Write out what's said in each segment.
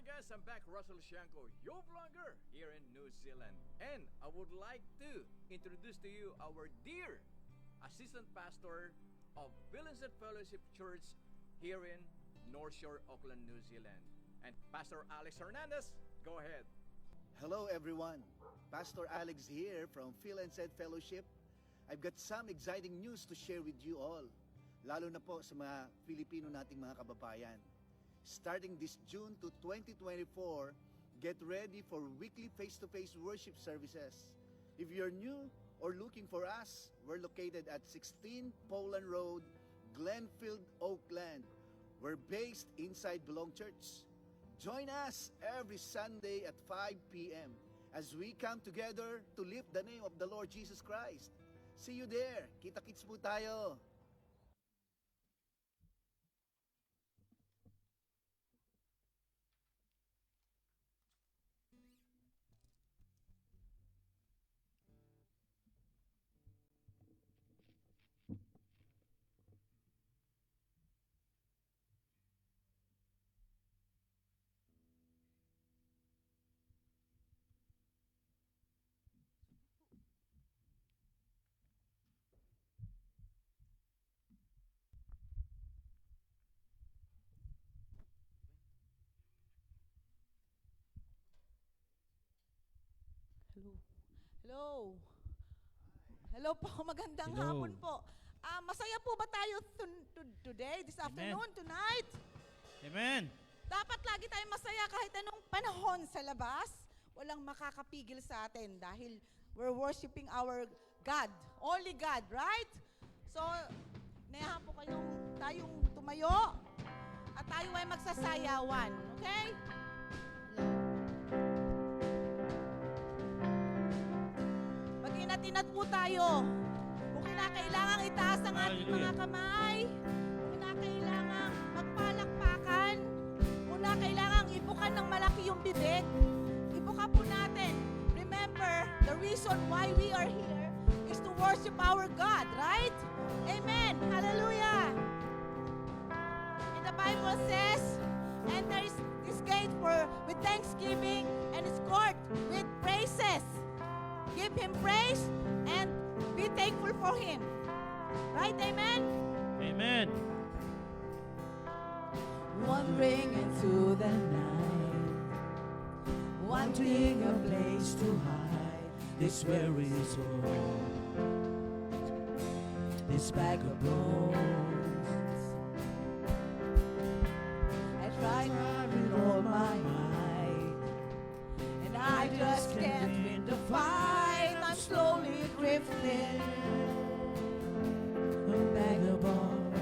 Hi guys, I'm back, Russell Shanko, your vlogger here in New Zealand. And I would like to introduce to you our dear Assistant Pastor of Vincent Fellowship Church here in North Shore, Auckland, New Zealand. And Pastor Alex Hernandez, go ahead. Hello everyone, Pastor Alex here from Phil and Said Fellowship. I've got some exciting news to share with you all, lalo na po sa mga Filipino nating mga kababayan. Starting this June to 2024, get ready for weekly face-to-face worship services. If you're new or looking for us, we're located at 16 Poland Road, Glenfield, Auckland. We're based inside Belong Church. Join us every Sunday at 5 p.m. as we come together to lift the name of the Lord Jesus Christ. See you there. Kita-kits po tayo. Hello. Hello. Hello po, magandang Hello. hapon po. Masaya po ba tayo today, this afternoon, tonight? Amen. Dapat lagi tayong masaya kahit anong panahon sa labas. Walang makakapigil sa atin dahil we're worshiping our God, only God, right? So, nayahan po tayong tumayo at tayo ay magsasayawan, okay? Mag-inat-inat po tayo. Kung kinakailangang itaas ang ating mga kamay, kung kinakailangang magpalakpakan, kung kinakailangang ibukan ng malaki yung bibig, ibuka po natin. Remember, the reason why we are here is to worship our God, right? Amen. Hallelujah. And the Bible says, enter this gate with thanksgiving and his court with praises. Give him praise and be thankful for him. Right? Amen? Amen. Wandering into the night, wanting a place to hide this weary soul, this bag of bones. I tried with all my might, and I just can't win the fight. I'm slowly drifting, a vagabond.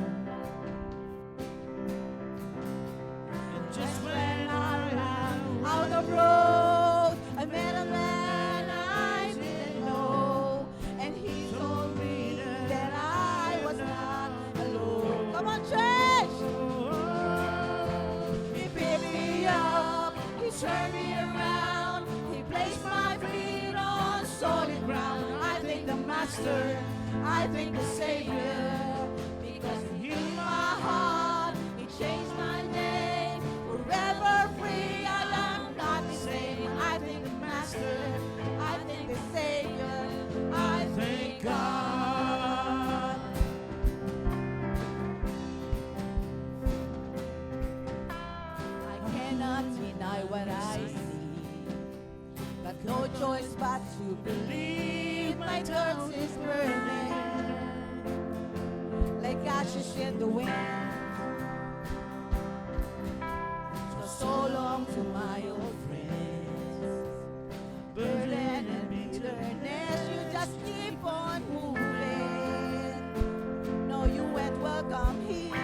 And just when I ran out of road, I met a man I didn't know, and he told me that I was not alone. Come on, church! He picked me up, he turned me around, he placed my feet on solid ground. I thank the Master, I thank the Savior, because he healed my heart, he changed my name. Forever free, I am not the same. I thank the Master, I thank the Savior, I thank God. I cannot deny what I see, got no choice but to believe. My thirst is burning like ashes in the wind. So long to my old friends, burden and bitterness, you just keep on moving. No, you ain't welcome here.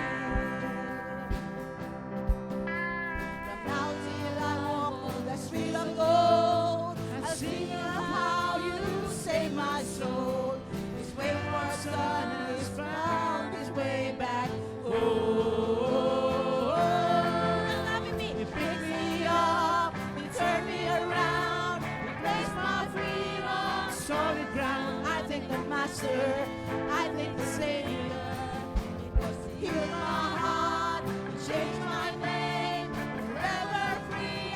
From now till I walk on the street of gold, I'll sing of how you saved my soul. This wayward son is found his way back home. He picked me up, he turned me around, he placed my feet on solid ground. I thank the Master, I thank the Savior, because he healed my heart, he changed my name. Forever free,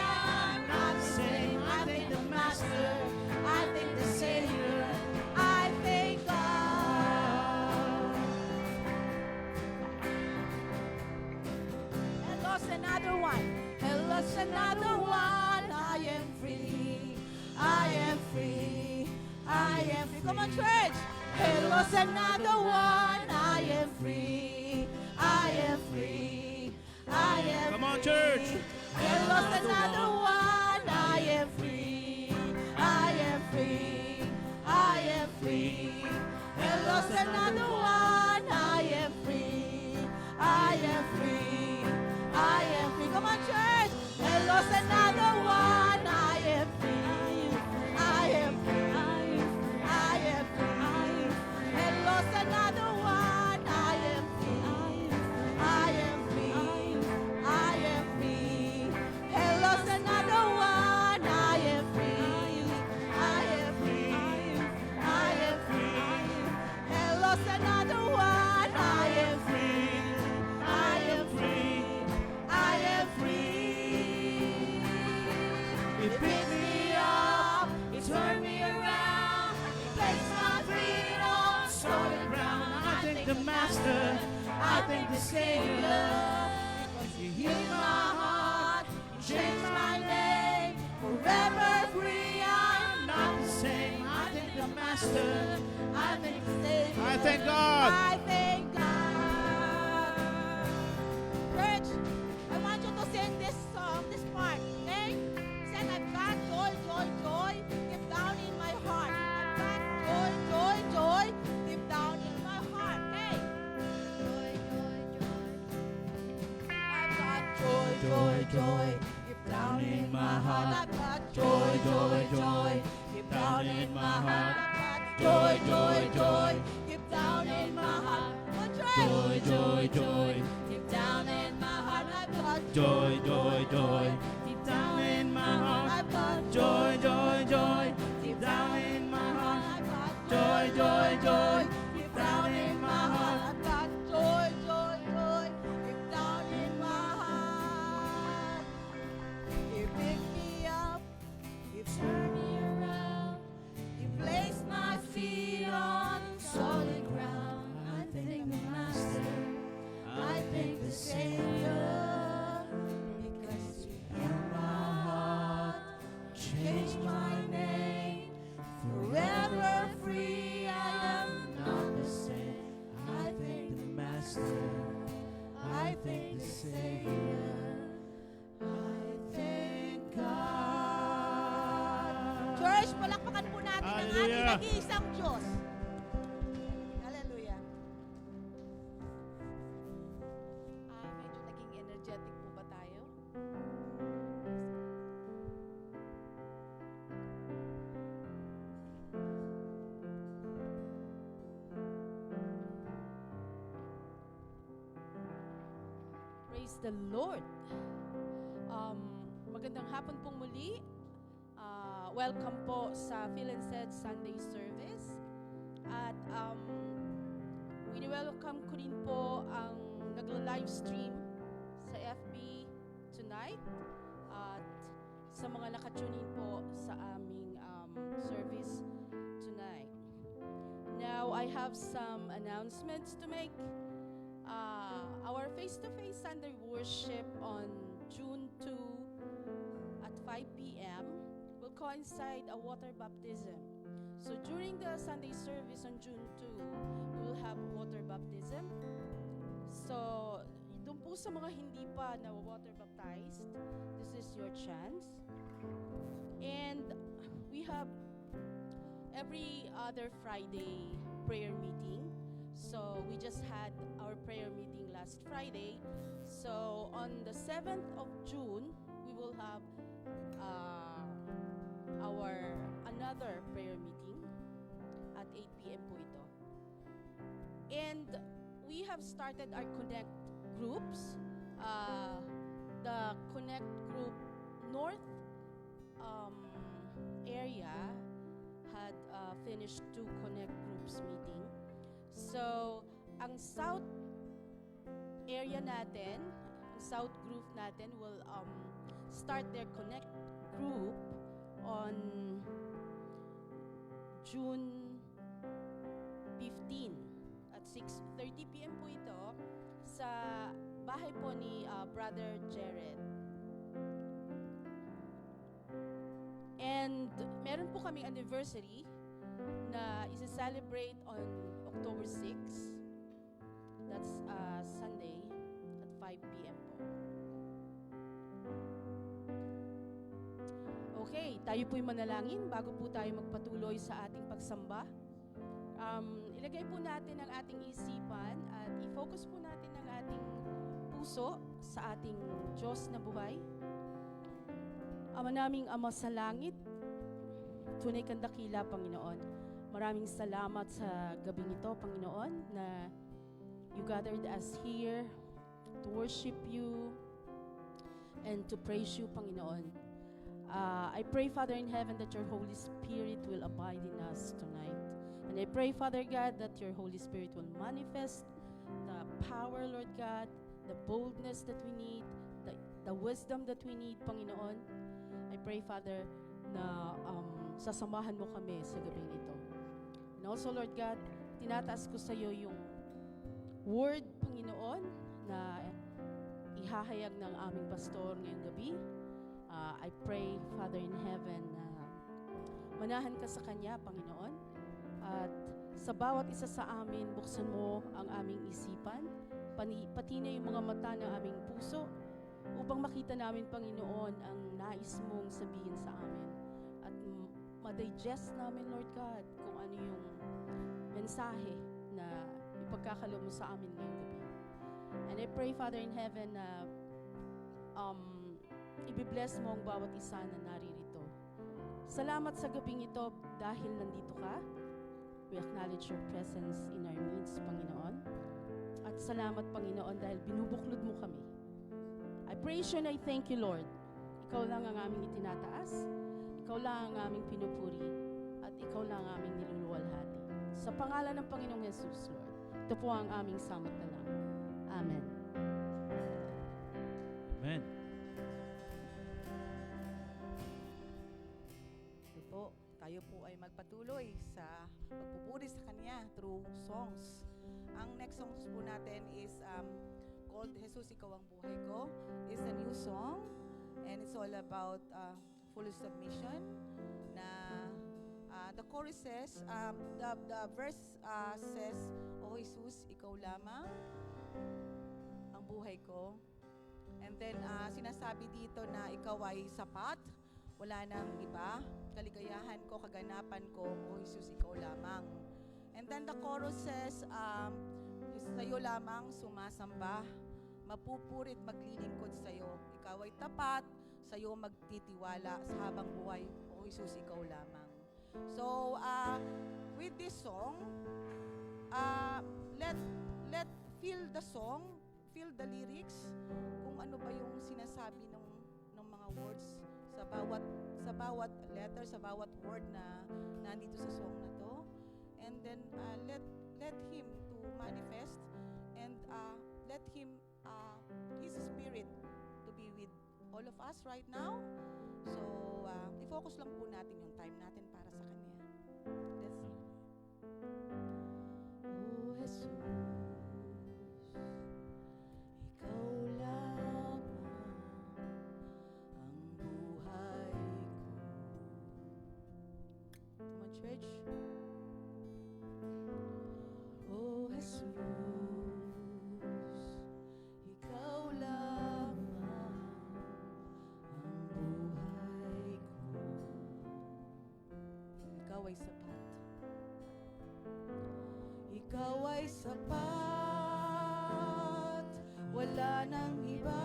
lost another one. I am free. I am free. I am free. Come on, church. I lost another one. I am free. I am free. I am Come on, free. church. I lost another one. I am free. I am free. I am free. I lost another one. I am free. I am free. I am free. Come on, church. I lost another one. I am free. I am free. I am free. I lost another one. I am free. I am free. I am free. I lost another one. I am free. I am free. I am free. I lost another one. I am free. I am free. I am free. It picked me up. It turned me around. It placed my feet on solid ground. I thank the Master. I thank the Savior. Because you healed my heart. You changed my name. Forever free. I'm not the same. I thank the Master. I thank the Savior. I thank God. I thank God. Church, I want you to sing this song, this part, okay? Said, I've got joy, joy, joy, deep down in my heart. I've got joy, joy, joy, deep down in my heart. Hey! Joy, joy, joy. I've got joy, joy, joy, deep down in my heart. I've got joy, joy, joy, deep down in my heart. I've got joy, joy, joy, deep down in my heart. Joy, joy, joy. Deep down in my heart, I've got Joy, joy, joy. Deep down in my heart. I've got Joy, joy, joy. Deep down in my heart. I've got Joy, joy, joy. deep down in my heart. I've got joy, joy, joy, deep down in my heart. You pick me up, you turn me around, you place my feet on solid ground. I thank the Master, I thank the Savior, because you healed my heart, changed my name, forever free. I am not the same. I thank the Master, I thank the Savior, I thank God. Church, palakpakan po natin ang ating Hallelujah. nag-iisang Diyos. Hallelujah. Medyo naging energetic po ba tayo? Praise the Lord. Magandang hapon pong muli. Welcome po sa Phil and Said Sunday Service. At welcome ko rin po ang nagla-live stream sa FB tonight. At sa mga nakatune in po sa aming service tonight. Now, I have some announcements to make. Our face-to-face Sunday worship on June 2 at 5 p.m. will coincide a water baptism. So during the Sunday service on June 2, we will have water baptism. So doon po sa mga hindi pa na water baptized, this is your chance. And we have every other Friday prayer meeting. So we just had our prayer meeting last Friday. So on the 7th of June, we will have our another prayer meeting at 8 p.m. po ito. And we have started our Connect groups. The Connect group North area had finished 2 Connect groups meeting. So, ang South area natin, ang South group natin will start their Connect group on June 15 at 6:30 p.m. po ito sa bahay po ni Brother Jared. And meron po kaming anniversary na isa-celebrate on October 6. That's Sunday at 5 p.m. po. Okay, tayo po'y manalangin bago po tayo magpatuloy sa ating pagsamba. Ilagay po natin ang ating isipan at i-focus po natin ang ating puso sa ating Diyos na buhay. Ama naming Ama sa langit, tunay kang dakila, Panginoon. Maraming salamat sa gabing ito, Panginoon, na you gathered us here to worship you and to praise you, Panginoon. I pray, Father in heaven, that your Holy Spirit will abide in us tonight. And I pray, Father God, that your Holy Spirit will manifest the power, Lord God, the boldness that we need, the wisdom that we need, Panginoon. I pray, Father, na sasamahan mo kami sa gabing ito. And also, Lord God, tinataas ko sa iyo yung word, Panginoon, na ihahayag ng aming pastor ngayong gabi. I pray, Father in heaven, na manahan ka sa kanya, Panginoon. At sa bawat isa sa amin, buksan mo ang aming isipan, pati na yung mga mata ng aming puso, upang makita namin, Panginoon, ang nais mong sabihin sa amin. At ma-digest namin, Lord God, kung ano yung mensahe na ipagkakaloob mo sa amin ngayong gabi. And I pray, Father in heaven, na ibibless mo ang bawat isa na naririto. Salamat sa gabing ito dahil nandito ka. We acknowledge your presence in our midst, Panginoon. At salamat, Panginoon, dahil binubuklod mo kami. I praise you and I thank you, Lord. Ikaw lang ang aming itinataas, ikaw lang ang aming pinupuri, at ikaw lang ang aming niluluwalhati. Sa pangalan ng Panginoong Jesus, Lord, ito po ang aming samot na lang. Amen. Amen. Ito po, tayo po ay magpatuloy sa pagpupuri sa Kanya through songs. Ang next songs po natin is called Jesus, Ikaw ang Buhay Ko. It's a new song and it's all about full submission na the chorus says, the verse says, O Jesus, Ikaw lamang ang buhay ko. And then sinasabi dito na ikaw ay sapat, wala nang iba, kaligayahan ko, kaganapan ko, O Jesus, ikaw lamang. And then the chorus says, sa'yo lamang sumasamba, mapupurit maglilingkod sa'yo. Ikaw ay tapat, sa'yo magtitiwala sa habang buhay, O Jesus, ikaw lamang. So, with this song, let feel the song, feel the lyrics, kung ano ba yung sinasabi ng mga words sa bawat letter, sa bawat word na nandito sa song na to. And then let him to manifest and let him his spirit to be with all of us right now. So i-focus lang po natin yung time natin para sa kanya. Let's sing. Oh Jesus, ikaw lamang ang buhay ko. Come on, church. Oh Jesus, ikaw lamang ang buhay ko. Ikaw ay sapat. Ikaw ay sapat, wala nang iba.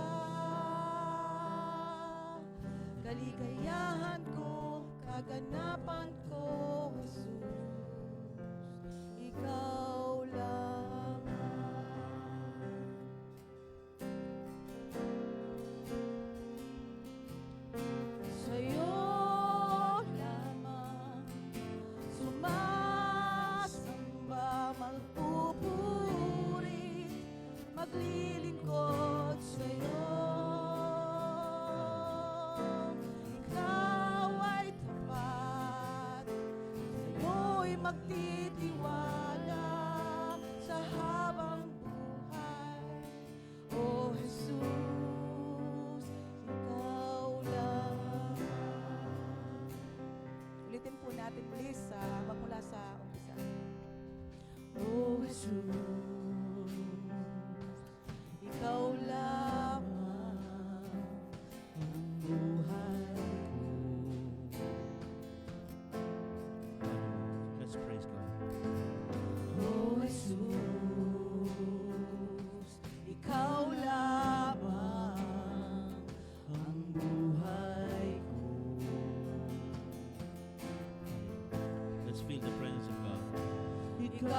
Kaligayahan ko, kaganapan ko, Jesus, ikaw lamang. Sa'yo lamang sumasamba, magpupuri, maglilingkod sa'yo. Ikaw ay tapat, sa'yo'y magtitiwala.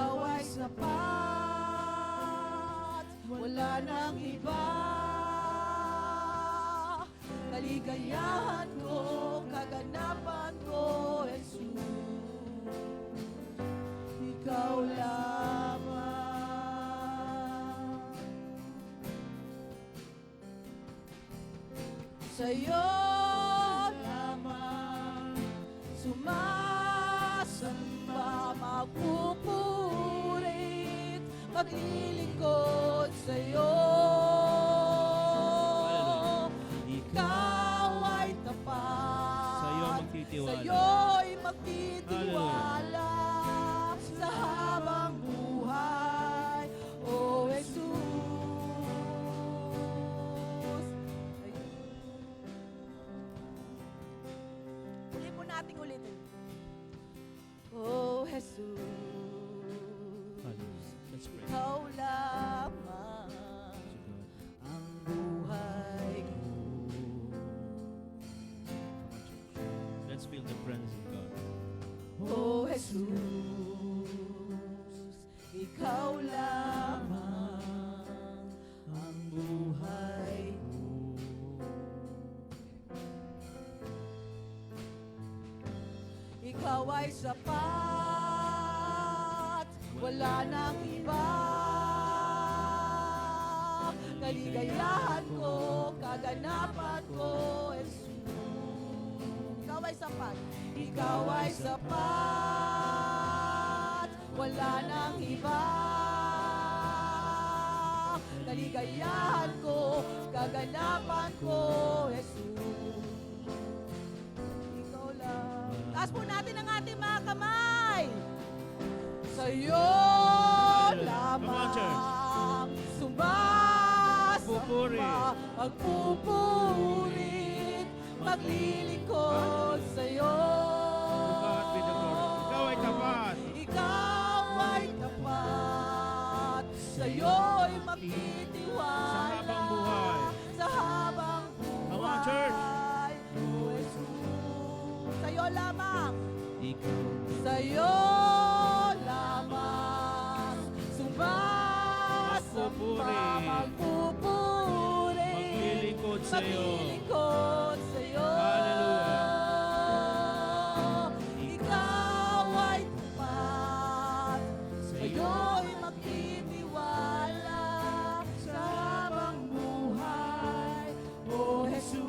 Ikaw ay sapat, wala nang iba. Kaligayahan ko, kaganapan ko, Jesus, Ikaw lamang. Sa'yo lamang sumasamba, magpupurit, maglilingkod sa'yo. Ikaw ay tapat, Sa'yo magtitiwala. sa'yo'y magtitiwala sa habang buhay, O Jesus. Uli po nating ulitin. O Jesus, Hallelujah. Let's pray. Ikaw lamang ang buhay ko. Let's feel the presence of God. O Jesus, Ikaw lamang ang buhay ko. Ikaw ay sapat, wala nang iba. Kaligayahan ko, kaganapan ko, Jesus. Ikaw ay sapat. Ikaw ay sapat, wala nang iba. Kaligayahan ko, kaganapan ko, Jesus. Ikaw lang. Taas po natin ang ating mga kamay. Sa'yo Come on, church. lamang Magpupuri. sumasamba, magpupurit, maglilingkod sa'yo. To God be the glory. Ikaw ay tapat. Ikaw ay tapat, sa'yo'y magtitiwala Sa habang buhay. sa habang buhay. Come on, church. O Jesus, Sa'yo lamang. Ikaw. sa'yo lamang sumasamba, magpupuri, Maglilingkod sa'yo. maglilingkod sa'yo. Hallelujah. Ikaw ay tapat, sa'yo'y magtitiwala sa habang buhay, O Jesus,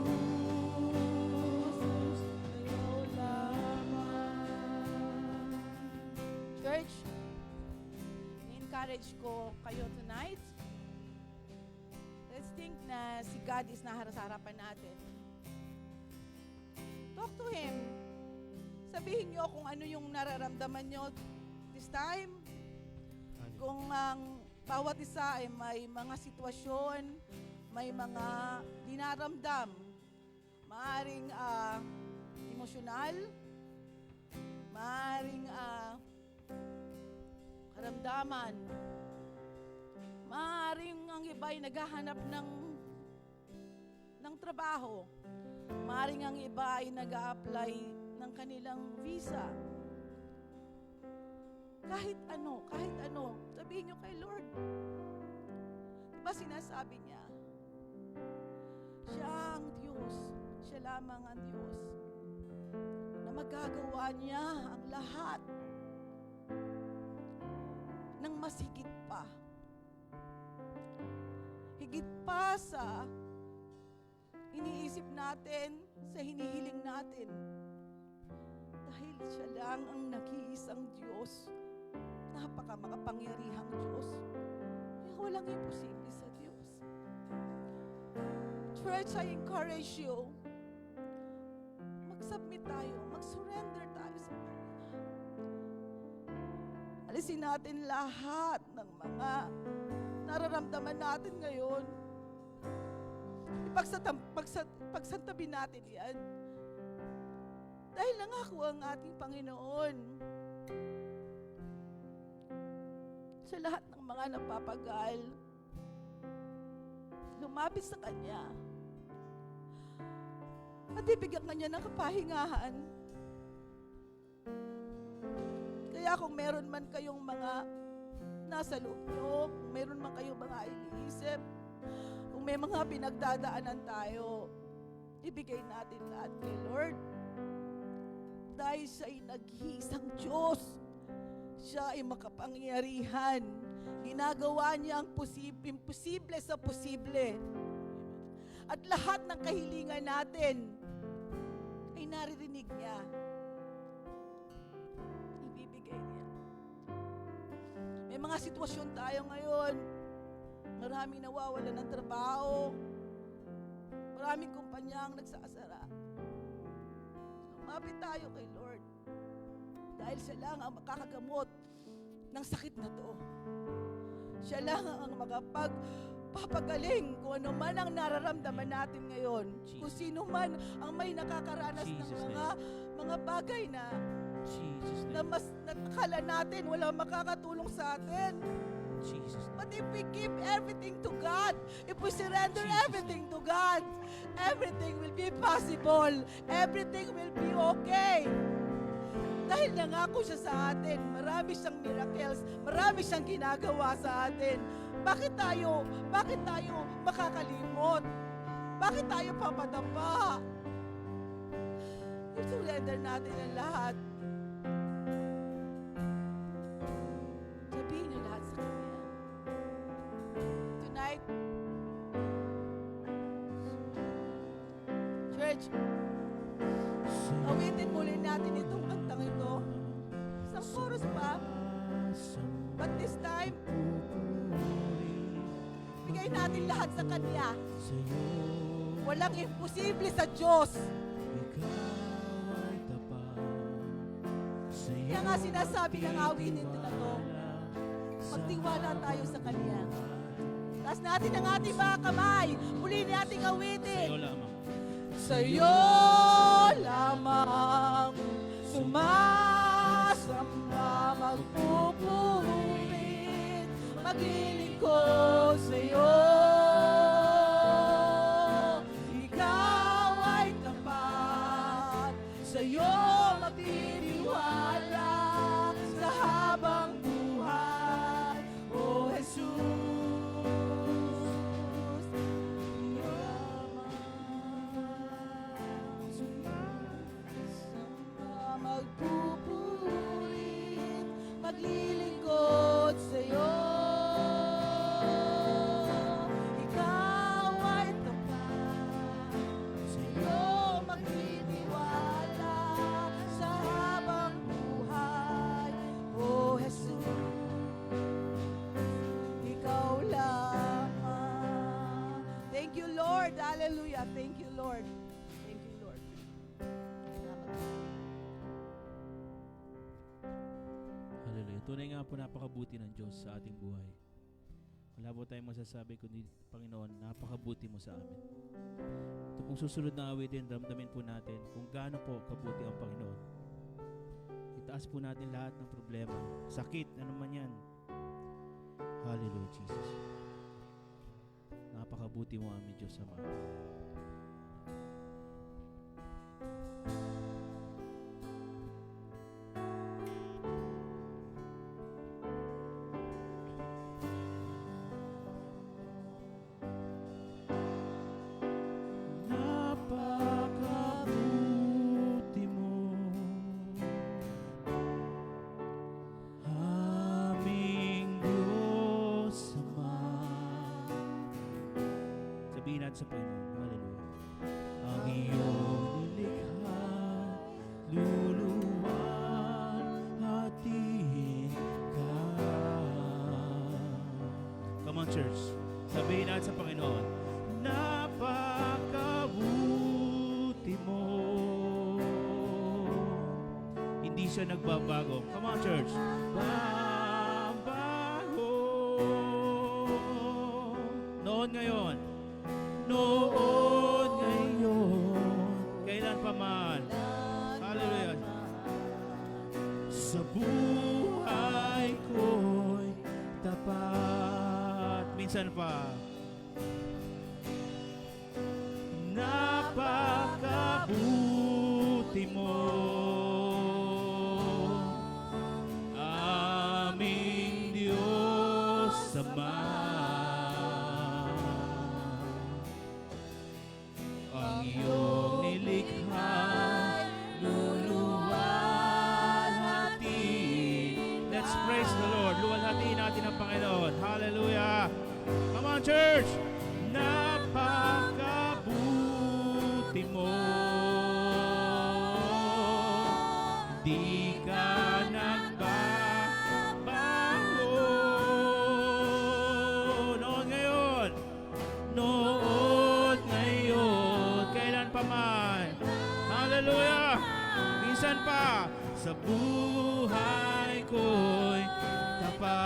sa'yo lamang. Church, encourage ko kayo tonight. Let's think na si God is sa harapan natin. Talk to Him. Sabihin nyo kung ano yung nararamdaman nyo this time. Kung ang bawat isa ay may mga sitwasyon, may mga dinaramdam, maaring emosyonal, maaring karamdaman, maaring ang iba ay naghahanap ng trabaho, maaring ang iba ay nag-a-apply ng kanilang visa. Kahit ano, sabihin nyo kay Lord. Diba sinasabi niya, siya ang Diyos, siya lamang ang Diyos, na magagawa niya ang lahat ng mas higit pa. Higit pa sa iniisip natin, sa hinihiling natin. Dahil siya lang ang nag-iisang Diyos, napaka makapangyarihang Diyos. Kaya walang imposible sa Diyos. Church, I encourage you, mag-submit tayo, mag-surrender tayo sa Kanya. Alisin natin lahat ng mga nararamdaman natin ngayon. Pagsantabi natin yan. Dahil nangako ang ating Panginoon sa lahat ng mga napapagal, lumapit sa Kanya at ibigyan Kanya ng kapahingahan. Kaya kung meron man kayong mga nasa loob nyo, kung meron man kayo mga iniisip, kung may mga pinagdadaanan tayo, ibigay natin lahat kay Lord. Dahil siya ay nag-iisang Diyos. Siya ay makapangyarihan. Ginagawa niya ang imposible sa posible. At lahat ng kahilingan natin ay naririnig niya. Ibibigay niya. May mga sitwasyon tayo ngayon. Maraming nawawalan ng trabaho. Maraming kumpanya ang nagsasara. Lumapit tayo kay Lord. Dahil siya lang ang makakagamot ng sakit na to. Siya lang ang makapagpapagaling kung ano man ang nararamdaman natin ngayon. Kung sino man ang may nakakaranas ng mga bagay na mas nakakala natin walang makakatulong sa atin. But if we give everything to God, if we surrender everything to God, everything will be possible. Everything will be okay. Dahil nangako siya sa atin, marami siyang miracles, marami siyang ginagawa sa atin. Bakit tayo makakalimot? Bakit tayo papadapa? I-surrender natin ang lahat. Sabihin niyo lahat sa Kanya. Tonight, church, awitin muli natin itong kantang ito. Isang chorus pa. But this time, bigay natin lahat sa Kanya. Walang imposible sa Diyos. Kaya nga sinasabi ng awin ito na to, magtiwala tayo sa Kanya. Taas natin ang ating mga kamay. Muli nating awitin. Sa'yo lamang sumasamba, magpupulit, maglilingkod sa'yo. Ikaw ay tapat, sa'yo magtitiwala sa habang buhay, O Jesus. Magpupulit, maglilingkod sa'yo. Ikaw ay tapat, sa'yo magtitiwala sa habang buhay, O Jesus. Ikaw lamang. Thank you, Lord. Hallelujah. Thank you, Lord. Thank you, Lord. Hallelujah. Tunay nga po napakabuti ng Diyos sa ating buhay. Wala po tayong masasabi kundi, Panginoon, napakabuti mo sa amin. Ito pong susunod na awitin, ramdamin po natin kung gaano po kabuti ang Panginoon. Itaas po natin lahat ng problema, sakit, ano man yan. Hallelujah, Jesus. Napakabuti mo aming Diyos Ama. Napakabuti mo, aming Diyos Ama. Sabihin natin sa Panginoon, hallelujah. Ang iyong nilikha, luluwalhatiin ka. Come on, church. Sabihin natin sa Panginoon, napakabuti mo. Hindi siya nagbabago. Come on, church. Babago. Noon ngayon. Noon ngayon. Kailan pa man. Hallelujah. Sa buhay ko'y tapat. Minsan pa. Napakabuti mo, aming Diyos. Hallelujah. Come on, church. Napakabuti mo. Di ka nagbabago. Noon ngayon, kailan pa man. Hallelujah. Minsan pa sa buhay ko'y tapat.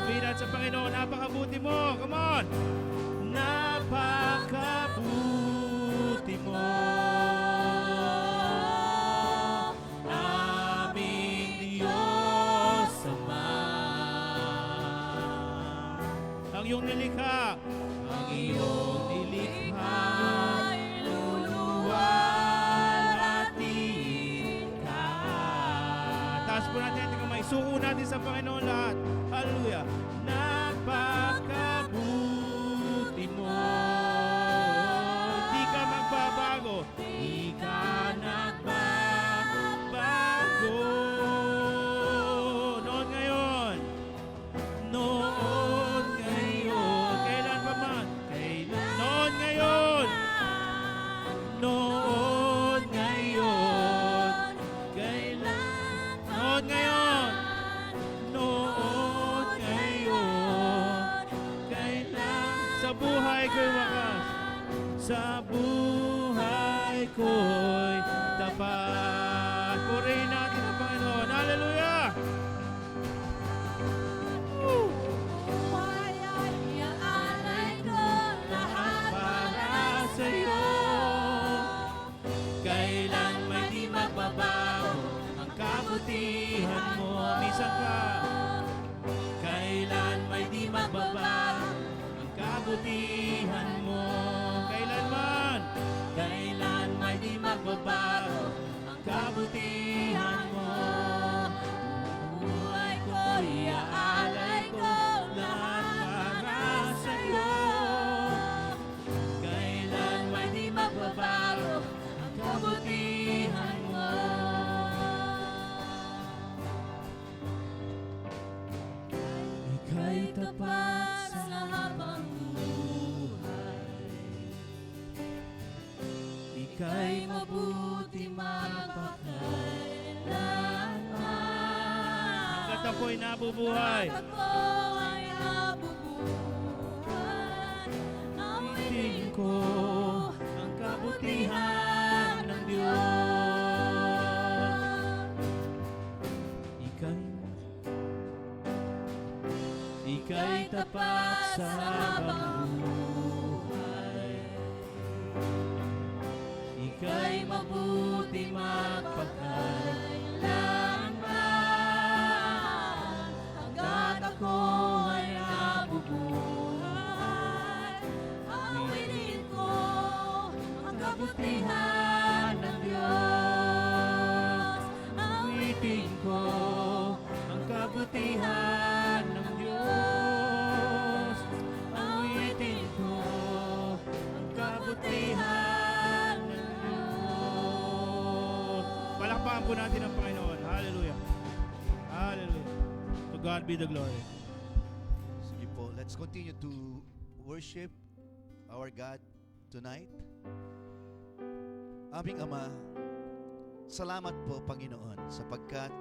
Sabihin natin sa Panginoon, napakabuti mo. Come on. Napakabuti mo. Aming Diyos Ama. Ang iyong nilikha, ang iyong nilikha, luluwalhatiin ka. Taas po natin ang kamay. Suko natin sa Panginoon lahat. Hallelujah. Napakabuti mo. Di ka magbabago. Di ka nagbabago. Noon ngayon. Kailan pa man. Noon ngayon. Noon ngayon. Noon ngayon. Noon ngayon. Sa buhay ko'y wakas. Sa buhay ko'y tapat. Purihin natin ang Panginoon. Hallelujah! Buhay ay iaalay ko, lahat Para sa'yo, kailan may di magbabago ang kabutihan mo. Minsan pa, kailan may di magbabago ang kabutihan mo. Kailan may di magbabago ang kabutihan mo. Buhay ko, iaalay ko, lahat para sa'yo. Kailan may di magbabago ang kabutihan mo. Ika'y tapat sa habang buhay. Ika'y mabuti magpakailanman. Hanggat ako'y nabubuhay, ako ay nabubuhay. awitin ko ang kabutihan ng Diyos. Ika'y tapat sa habang buhay. Ika'y mabuti magpakailanman. Hanggat ako ay nabubuhay, awitin ko ang kabutihan ng Diyos. Awitin ko ang kabutihan ng Diyos. Awitin ko ang kabutihan ng Diyos. Palakpakan po natin ang Panginoon. Hallelujah. Hallelujah. To God be the glory. Sige po, let's continue to worship our God tonight. Aming Ama, salamat po, Panginoon, sapagkat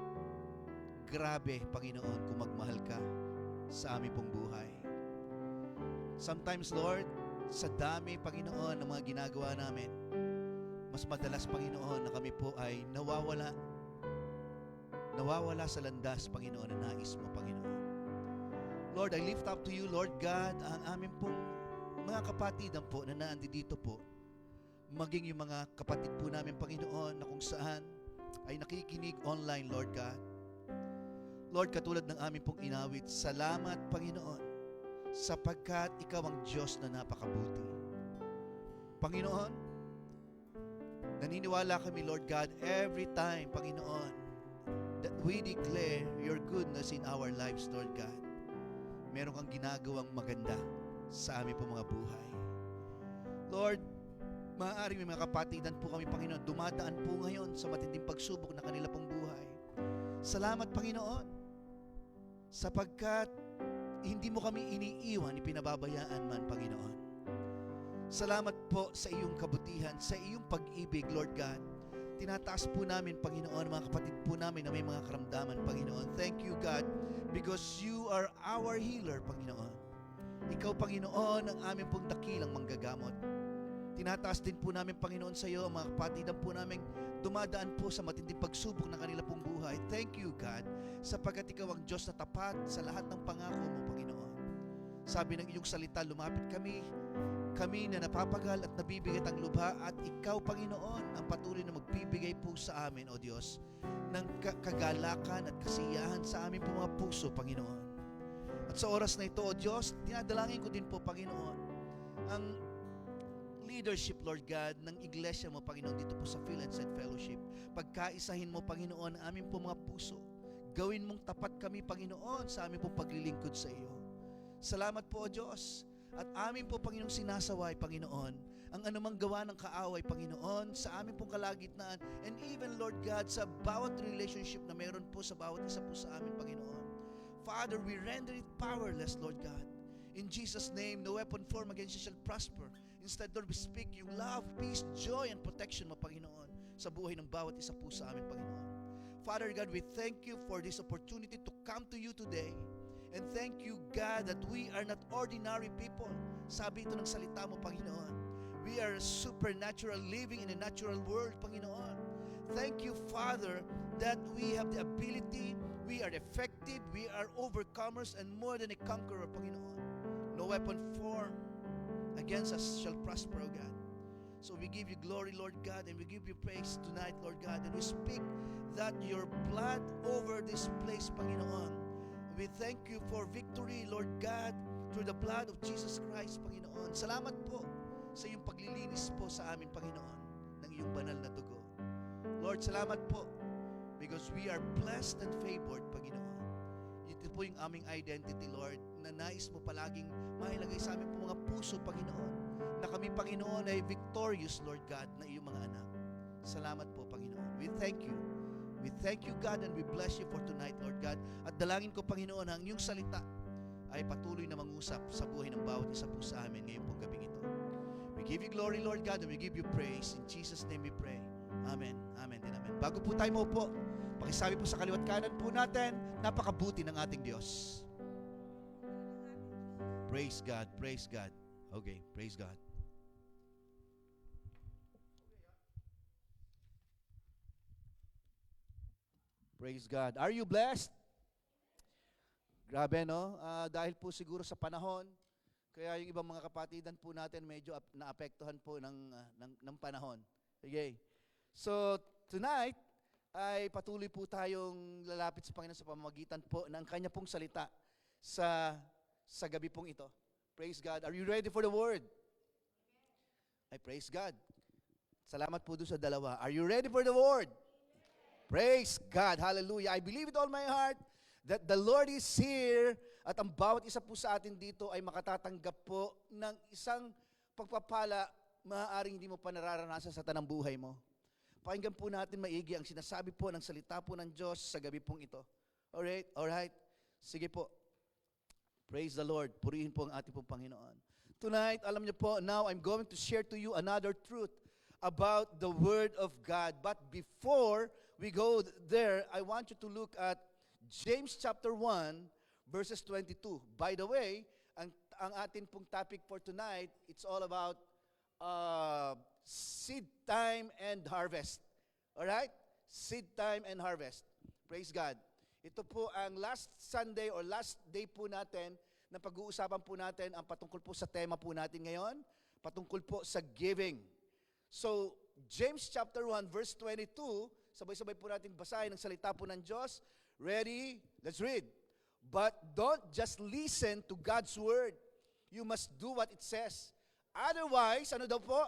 grabe, Panginoon, kung magmahal ka sa aming pong buhay. Sometimes, Lord, sa dami, Panginoon, ng mga ginagawa namin, mas madalas, Panginoon, na kami po ay nawawala sa landas, Panginoon, na nais mo, Panginoon. Lord, I lift up to you, Lord God, ang aming pong mga kapatidan po na naandito po, maging yung mga kapatid po namin, Panginoon, na kung saan ay nakikinig online, Lord God. Lord, katulad ng aming pong inawit, salamat, Panginoon, sapagkat ikaw ang Diyos na napakabuti. Panginoon, naniniwala kami, Lord God, every time, Panginoon, that we declare your goodness in our lives, Lord God. Meron kang ginagawang maganda sa aming pong mga buhay. Lord, maaaring may mga kapatidan po kami, Panginoon, dumadaan po ngayon sa matinding pagsubok na kanila pong buhay. Salamat, Panginoon. sapagkat hindi mo kami iniiwan, ipinababayaan man, Panginoon. Salamat po sa iyong kabutihan, sa iyong pag-ibig, Lord God. Tinataas po namin, Panginoon, mga kapatid po namin na may mga karamdaman, Panginoon. Thank you, God, because you are our healer, Panginoon. Ikaw, Panginoon, ang aming pong dakilang manggagamot. Tinataas din po namin, Panginoon, sa iyo ang mga kapatidan po namin dumadaan po sa matinding pagsubok ng kanila pong buhay. Thank you, God, sapagkat ikaw ang Diyos na tapat sa lahat ng pangako mo, Panginoon. Sabi ng iyong salita, lumapit kami na napapagal at nabibigat ang lubha, at ikaw, Panginoon, ang patuloy na magbibigay po sa amin, O Diyos, ng kagalakan at kasiyahan sa aming mga puso, Panginoon. At sa oras na ito, O Diyos, dinadalangin ko din po, Panginoon, ang leadership, Lord God, ng iglesia mo, Panginoon, dito po sa Phil and Said Fellowship. Pagkaisahin mo, Panginoon, ang aming po mga puso. Gawin mong tapat kami, Panginoon, sa aming pong paglilingkod sa iyo. Salamat po, O Diyos. At amin po, Panginoong, sinasaway, Panginoon, ang anumang gawa ng kaaway, Panginoon, sa amin pong kalagitnaan, and even, Lord God, sa bawat relationship na meron po sa bawat isa po sa amin, Panginoon. Father, we render it powerless, Lord God. In Jesus' name, no weapon formed against you shall prosper. Instead, Lord, we speak yung love, peace, joy, and protection mo, Panginoon, sa buhay ng bawat isa po sa amin, Panginoon. Father God, we thank you for this opportunity to come to you today. And thank you, God, that we are not ordinary people. Sabi ito ng salita mo, Panginoon. We are supernatural, living in a natural world, Panginoon. Thank you, Father, that we have the ability, we are effective, we are overcomers, and more than a conqueror, Panginoon. No weapon formed against us shall prosper, O God. So we give you glory, Lord God, and we give you praise tonight, Lord God, and we speak that your blood over this place, Panginoon. We thank you for victory, Lord God, through the blood of Jesus Christ, Panginoon. Salamat po sa iyong paglilinis po sa amin, Panginoon, ng iyong banal na dugo. Lord, salamat po because we are blessed and favored, Panginoon. Ito po yung aming identity, Lord, na nais mo palaging mailagay sa amin po mga puso, Panginoon, na kami, Panginoon, ay victorious, Lord God, na iyong mga anak. Salamat po, Panginoon. We thank you. We thank you, God, and we bless you for tonight, Lord God. At dalangin ko, Panginoon, ang iyong salita ay patuloy na mangusap sa buhay ng bawat isa po sa amin ngayong pong gabing ito. We give you glory, Lord God, and we give you praise. In Jesus' name we pray. Amen. Amen din amen. Bago po tayo maupo, pakisabi po sa kaliwat kanan po natin, napakabuti ng ating Diyos. Praise God, praise God. Okay, praise God. Praise God. Are you blessed? Grabe, no? Dahil po siguro sa panahon, kaya yung ibang mga kapatidan po natin medyo naapektuhan po ng panahon. Okay. So, tonight, ay patuloy po tayong lalapit sa Panginoon sa pamamagitan po ng Kanya pong salita sa gabi pong ito. Praise God. Are you ready for the word? Ay, praise God. Salamat po doon sa dalawa. Are you ready for the word? Praise God. Hallelujah. I believe with all my heart that the Lord is here at ang bawat isa po sa atin dito ay makatatanggap po ng isang pagpapala maaaring hindi mo pa nararanasan sa tanang buhay mo. Pakinggan po natin maigi ang sinasabi po ng salita po ng Diyos sa gabi pong ito. Alright? Alright? Sige po. Praise the Lord. Purihin po ang ating pong Panginoon. Tonight, alam niyo po, now I'm going to share to you another truth about the Word of God. But before we go there, I want you to look at James chapter 1, verses 22. By the way, ang atin pong topic for tonight, it's all about seed time and harvest. Alright? Seed time and harvest. Praise God. Ito po ang last Sunday or last day po natin na pag-uusapan po natin ang patungkol po sa tema po natin ngayon, patungkol po sa giving. So, James chapter 1 verse 22, sabay-sabay po natin basahin ang salita po ng Diyos. Ready? Let's read. But don't just listen to God's word. You must do what it says. Otherwise, ano daw po?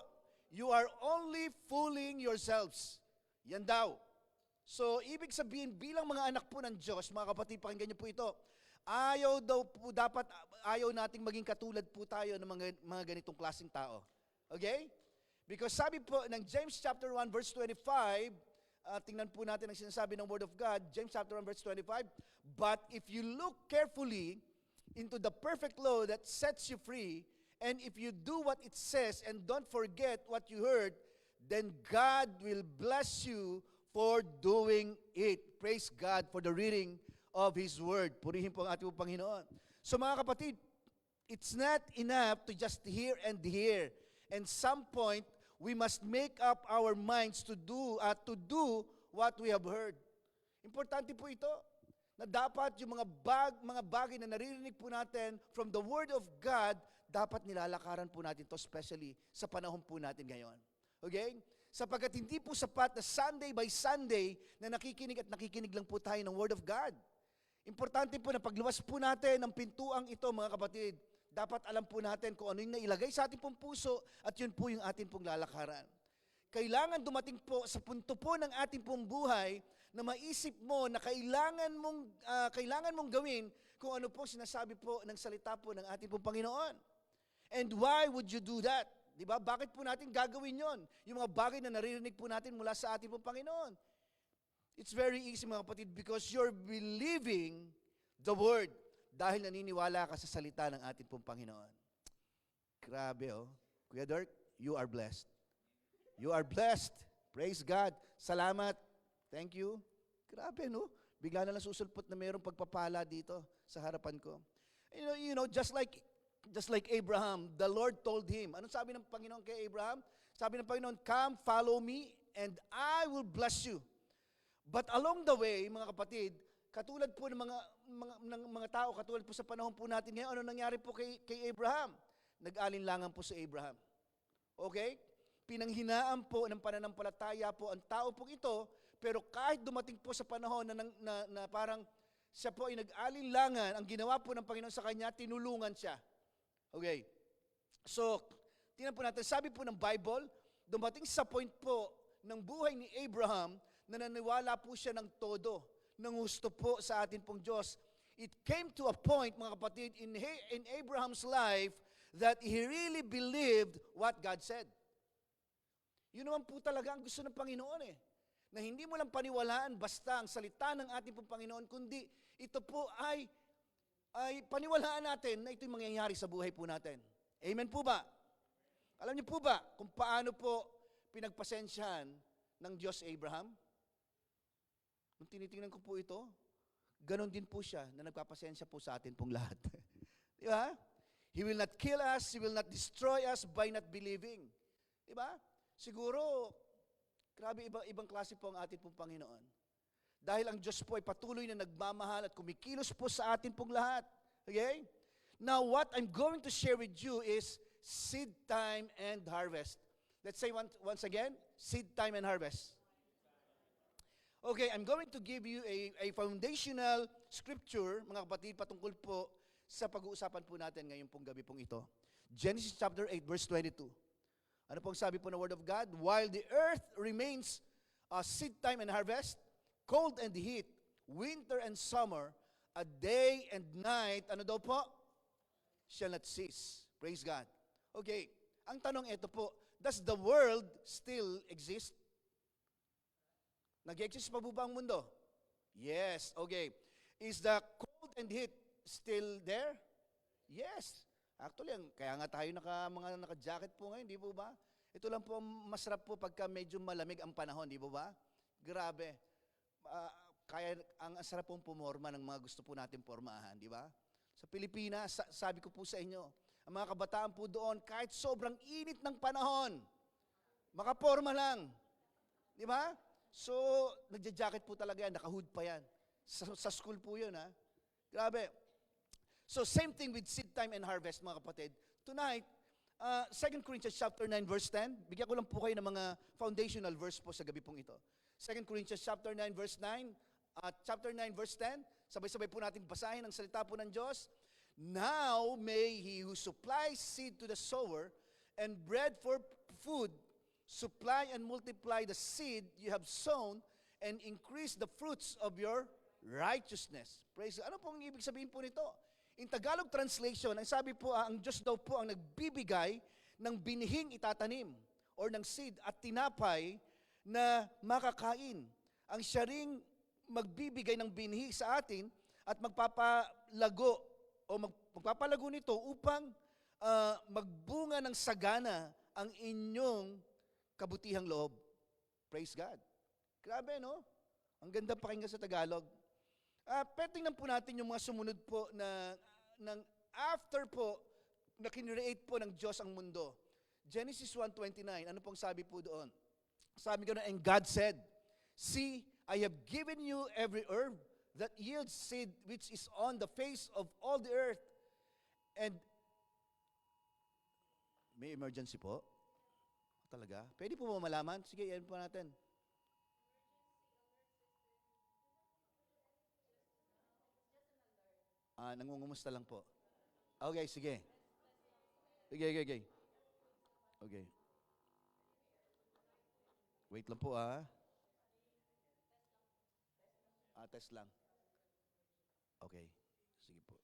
You are only fooling yourselves. Yan daw. So, ibig sabihin, bilang mga anak po ng Diyos, mga kapatid, pakinggan niyo po ito, ayaw nating maging katulad po tayo ng mga ganitong klaseng tao. Okay? Because sabi po ng James chapter 1 verse 25, tingnan po natin ang sinasabi ng Word of God, James chapter 1 verse 25, "But if you look carefully into the perfect law that sets you free, and if you do what it says and don't forget what you heard, then God will bless you for doing it." Praise God for the reading of His Word. Purihin po ang ating Panginoon. So mga kapatid, it's not enough to just hear and hear. And some point, we must make up our minds to do what we have heard. Importante po ito, na dapat yung mga bagay na naririnig po natin from the Word of God, dapat nilalakaran po natin to, especially sa panahon po natin ngayon. Okay? Sapagkat hindi po sapat na Sunday by Sunday na nakikinig lang po tayo ng Word of God. Importante po na pagluwas po natin ng pintuang ito, mga kapatid, dapat alam po natin kung ano yung nailagay sa ating pong puso at yun po yung ating pong lalakaran. Kailangan dumating po sa punto po ng ating pong buhay na maisip mo na kailangan mong gawin kung ano po sinasabi po ng salita po ng ating pong Panginoon. And why would you do that? Diba? Bakit po natin gagawin yon? Yung mga bagay na naririnig po natin mula sa ating pong Panginoon. It's very easy, mga kapatid, because you're believing the Word dahil naniniwala ka sa salita ng ating pong Panginoon. Grabe, oh. Kuya Dirk, you are blessed. You are blessed. Praise God. Salamat. Thank you. Grabe, no? Bigla na lang susulpot na mayroong pagpapala dito sa harapan ko. You know, just like Abraham, the Lord told him. Anong sabi ng Panginoon kay Abraham? Sabi ng Panginoon, "Come, follow me, and I will bless you." But along the way, mga kapatid, katulad po ng mga tao, katulad po sa panahon po natin ngayon, ano nangyari po kay Abraham? Nag-alinlangan po si Abraham. Okay? Pinanghinaan po ng pananampalataya po ang tao pong ito, pero kahit dumating po sa panahon na parang siya po ay nag-alinlangan, ang ginawa po ng Panginoon sa kanya, tinulungan siya. Okay. So, tingnan po natin, sabi po ng Bible, dumating sa point po ng buhay ni Abraham na naniwala po siya ng todo, ng gusto po sa atin pong Diyos. It came to a point, mga kapatid, in Abraham's life that he really believed what God said. Yun naman po talaga ang gusto ng Panginoon eh. Na hindi mo lang paniwalaan basta ang salita ng ating pong Panginoon, kundi ito po ay paniwalaan natin na ito'y mangyayari sa buhay po natin. Amen po ba? Alam niyo po ba kung paano po pinagpasensyahan ng Diyos Abraham? Nung tinitingnan ko po ito, ganon din po siya na nagpapasensya po sa atin pong lahat. Di ba? He will not kill us, He will not destroy us by not believing. Di ba? Siguro, grabe ibang klase po ang atin pong Panginoon. Dahil ang Diyos po ay patuloy na nagmamahal at kumikilos po sa atin pong lahat. Okay? Now, what I'm going to share with you is seed time and harvest. Let's say once again, seed time and harvest. Okay, I'm going to give you a foundational scripture, mga kapatid, patungkol po sa pag-uusapan po natin ngayon pong gabi pong ito. Genesis chapter 8, verse 22. Ano pong sabi po ng Word of God? "While the earth remains seed time and harvest, cold and heat, winter and summer, a day and night," ano daw po? "Shall not cease." Praise God. Okay, ang tanong ito po, does the world still exist? Nag-exist pa po ba ang mundo? Yes. Okay. Is the cold and heat still there? Yes. Actually, kaya nga tayo mga naka-jacket po ngayon, di po ba? Ito lang po masarap po pagka medyo malamig ang panahon, di po ba? Grabe. Kaya ang sarap pong pumorma ng mga gusto po natin pormahan, di ba? Sa Pilipinas, sabi ko po sa inyo, ang mga kabataan po doon, kahit sobrang init ng panahon, makaporma lang. Di ba? So, nagja-jacket po talaga yan, naka-hood pa yan. Sa school po yun, ha? Grabe. So, same thing with seed time and harvest, mga kapatid. Tonight, 2 Corinthians chapter 9, verse 10. Bigyan ko lang po kayo ng mga foundational verse po sa gabi pong ito. 2 Corinthians chapter 9, verse 9. Chapter 9, verse 10. Sabay-sabay po natin basahin ang salita po ng Diyos. "Now may He who supplies seed to the sower and bread for food supply and multiply the seed you have sown and increase the fruits of your righteousness." Praise God. Ano pong ibig sabihin po nito? In Tagalog translation, ang sabi po, ang Diyos daw po ang nagbibigay ng binihing itatanim or ng seed at tinapay na makakain. Ang siya ring magbibigay ng binhi sa atin at magpapalago o magpapalago nito upang magbunga ng sagana ang inyong kabutihang loob. Praise God. Grabe, no? Ang ganda pakinggan sa Tagalog. Tingnan po natin yung mga sumunod po ng after po na kinreate po ng Diyos ang mundo. Genesis 1:29, ano pong sabi po doon? Sabi ko na, and God said, see, I have given you every herb that yields seed which is on the face of all the earth. And may emergency po? Talaga? Pwede po ba malaman? Sige, yan po natin. Nangungumusta lang po. Okay, sige. Okay. Okay. Wait lang po test lang. Okay. Sige po.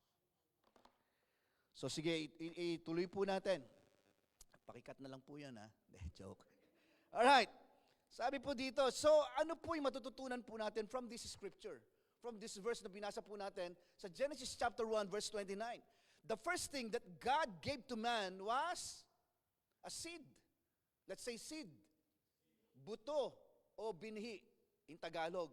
So sige, ituloy po natin. Pakikat na lang po yan Joke. Alright. Sabi po dito, so ano po yung matututunan po natin from this scripture? From this verse na binasa po natin sa Genesis chapter 1 verse 29. The first thing that God gave to man was a seed. Let's say seed. Buto o binhi in Tagalog.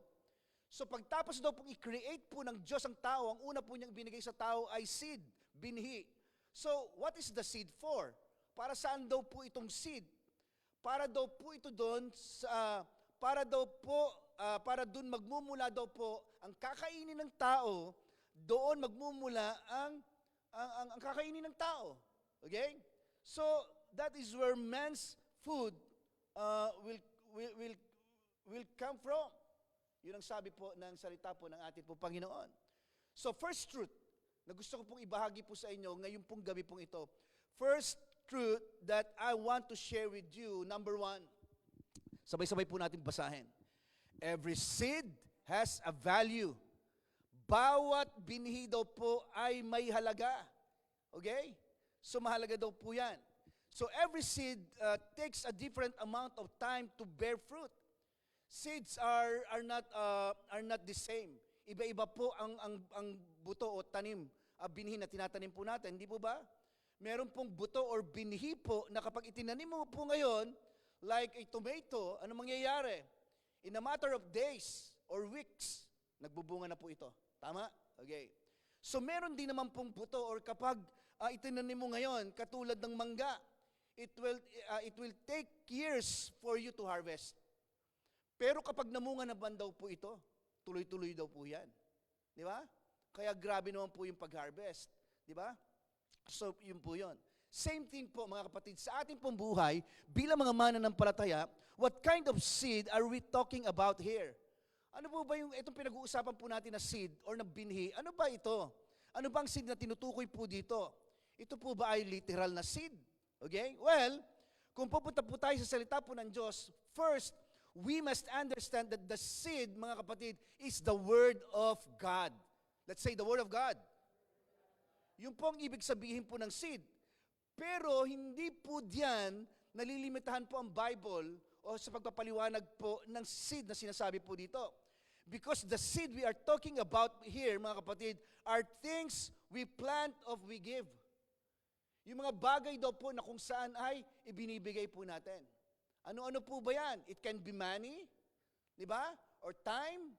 So pagtapos daw pong i-create po ng Diyos ang tao, ang una po niyang binigay sa tao ay seed, binhi. So what is the seed for? Para saan daw po itong seed? Para daw po ito doon para doon magmumula daw po ang kakainin ng tao, doon magmumula ang kakainin ng tao. Okay? So that is where man's food will come from. Yun ang sabi po ng salita po ng ating po Panginoon. So first truth na gusto ko pong ibahagi po sa inyo ngayon pong gabi pong ito. First truth that I want to share with you, number 1. Sabay-sabay po natin basahin. Every seed has a value. Bawat binhi daw po ay may halaga. Okay? So mahalaga daw po yan. So every seed takes a different amount of time to bear fruit. Seeds are not the same. Iba-iba po ang buto o tanim, binhi na tinatanim po natin, hindi po ba? Meron pong buto or binhi po na kapag itinanim mo po ngayon, like a tomato, ano mangyayari? In a matter of days or weeks, nagbubunga na po ito. Tama? Okay. So meron din naman pong buto or kapag itinanim mo ngayon, katulad ng mangga, it will take years for you to harvest. Pero kapag namunga na ban daw po ito, tuloy-tuloy daw po yan. Di ba? Kaya grabe naman po yung pag-harvest. Di ba? So, yun po yun. Same thing po mga kapatid, sa ating pong buhay, bilang mga mananampalataya, what kind of seed are we talking about here? Ano po ba yung itong pinag-uusapan po natin na seed or na binhi? Ano ba ito? Ano bang seed na tinutukoy po dito? Ito po ba ay literal na seed? Okay? Well, kung pupunta po tayo sa salita po ng Diyos, first, we must understand that the seed, mga kapatid, is the Word of God. Let's say the Word of God. Yung po ang ibig sabihin po ng seed. Pero hindi po diyan nalilimitahan po ang Bible o sa pagpapaliwanag po ng seed na sinasabi po dito. Because the seed we are talking about here, mga kapatid, are things we plant or we give. Yung mga bagay daw po na kung saan ay ibinibigay po natin. Ano-ano po ba yan? It can be money, di ba? Or time,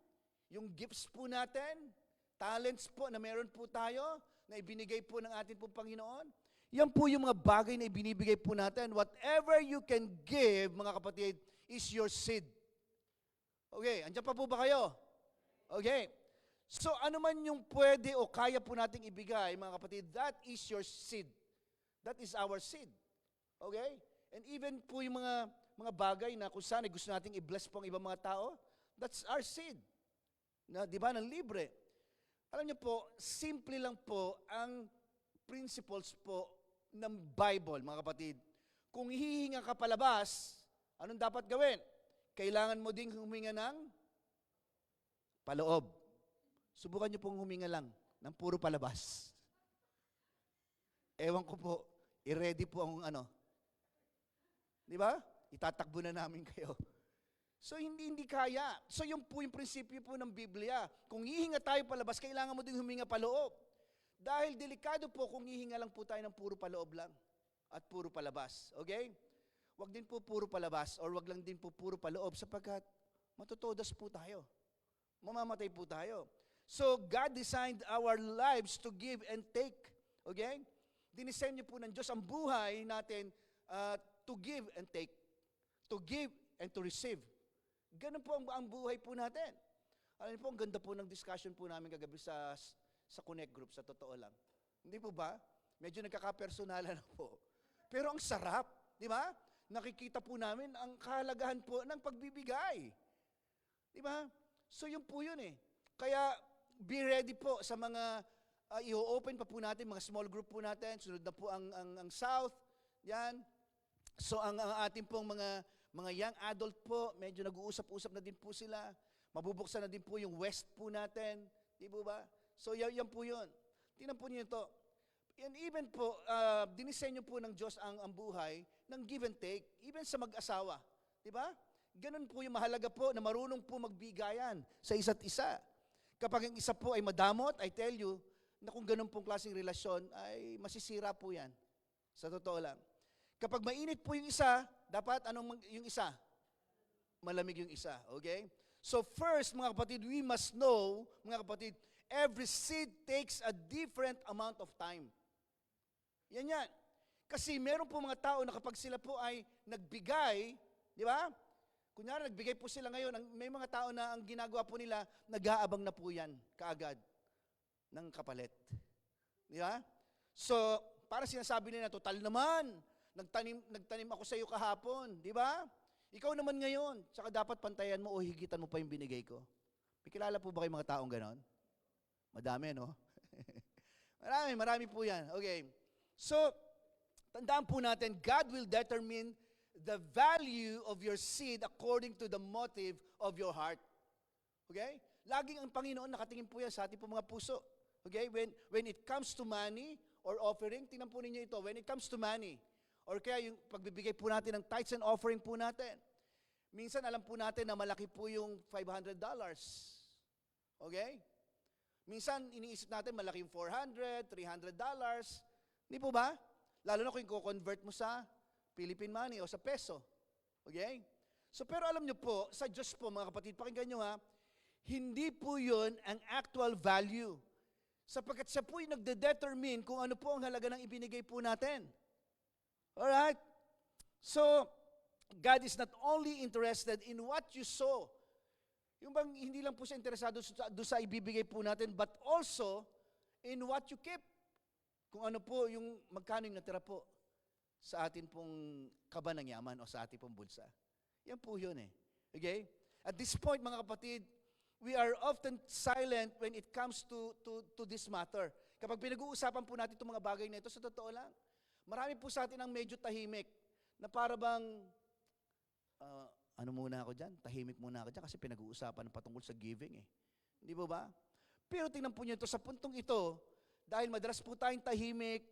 yung gifts po natin, talents po na meron po tayo, na ibinigay po ng ating po Panginoon. Yan po yung mga bagay na ibinibigay po natin. Whatever you can give, mga kapatid, is your seed. Okay, andyan pa po ba kayo? Okay. So ano man yung pwede o kaya po nating ibigay, mga kapatid, that is your seed. That is our seed. Okay? And even po yung mga bagay na kung saan gusto nating i-bless po ang ibang mga tao, that's our seed. Na, di ba, ng libre. Alam niyo po, simple lang po ang principles po ng Bible, mga kapatid. Kung hihinga ka palabas, anong dapat gawin? Kailangan mo ding huminga ng paloob. Subukan niyo pong huminga lang ng puro palabas. Ewan ko po, i-ready po ang ano. Di ba? Itatakbo na namin kayo. So hindi kaya. So yun po yung prinsipyo po ng Biblia. Kung hihinga tayo palabas, kailangan mo din huminga paloob. Dahil delikado po kung hihinga lang po tayo ng puro paloob lang at puro palabas. Okay? Wag din po puro palabas or wag lang din po puro paloob sapagkat matutodas po tayo. Mamamatay po tayo. So God designed our lives to give and take. Okay? Dinisenyo po ng Diyos ang buhay natin to give and take. To give and to receive. Ganun po ang buhay po natin. Alam niyo po, ang ganda po ng discussion po namin kagabi sa Connect Group, sa totoo lang. Hindi po ba? Medyo nagkakapersonalan na po. Pero ang sarap, di ba? Nakikita po namin ang kahalagahan po ng pagbibigay. Di ba? So yun po yun eh. Kaya be ready po sa mga i-open pa po natin, mga small group po natin. Sunod na po ang South. Yan. So ang ating pong mga young adult po, medyo nag-uusap-usap na din po sila. Mabubuksan na din po yung West po natin. Di po ba? So yan po yun. Tingnan po niyo ito. And even po, dinisenyo po ng Diyos ang buhay ng give and take, even sa mag-asawa. Di ba? Ganun po yung mahalaga po na marunong po magbigayan sa isa't isa. Kapag ang isa po ay madamot, I tell you, na kung ganun pong klaseng relasyon, ay masisira po yan. Sa totoo lang. Kapag mainit po yung isa, dapat anong yung isa? Malamig yung isa. Okay? So first, mga kapatid, we must know, mga kapatid, every seed takes a different amount of time. Yan. Kasi meron po mga tao na kapag sila po ay nagbigay, di ba? Kunyari, nagbigay po sila ngayon, may mga tao na ang ginagawa po nila, nag-aabang na po yan kaagad ng kapalit. Di ba? So, para sinasabi nila, total naman, nagtanim ako sa iyo kahapon, di ba? Ikaw naman ngayon, saka dapat pantayan mo o higitan mo pa yung binigay ko. May kilala po ba kayong mga taong ganon? Madami, no? Marami po yan. Okay. So, tandaan po natin, God will determine the value of your seed according to the motive of your heart. Okay? Laging ang Panginoon nakatingin po yan sa ating po mga puso. Okay? When it comes to money or offering, tingnan po ninyo ito, when it comes to money, or kaya yung pagbibigay po natin ng tithes and offering po natin, minsan alam po natin na malaki po yung $500. Okay? Minsan, iniisip natin, malaki yung $400, $300. Hindi po ba? Lalo na kung i-convert mo sa Philippine money o sa peso. Okay? So, pero alam nyo po, sa Diyos po, mga kapatid, pakinggan nyo ha, hindi po yun ang actual value. Sapagkat siya po yung nagde-determine kung ano po ang halaga ng ibinigay po natin. Alright? So, God is not only interested in what you sow. Yung bang hindi lang po siya interesado sa ibibigay po natin, but also in what you keep. Kung ano po, yung magkano yung natira po sa atin pong kaba ng yaman o sa ating pong bulsa. Yan po yun eh. Okay? At this point, mga kapatid, we are often silent when it comes to this matter. Kapag pinag-uusapan po natin itong mga bagay na ito, sa totoo lang, marami po sa atin ang medyo tahimik na para bang ano muna ako dyan? Tahimik muna ako dyan kasi pinag-uusapan patungkol sa giving eh. Hindi po ba? Pero tingnan po niyo ito, sa puntong ito, dahil madalas po tayong tahimik,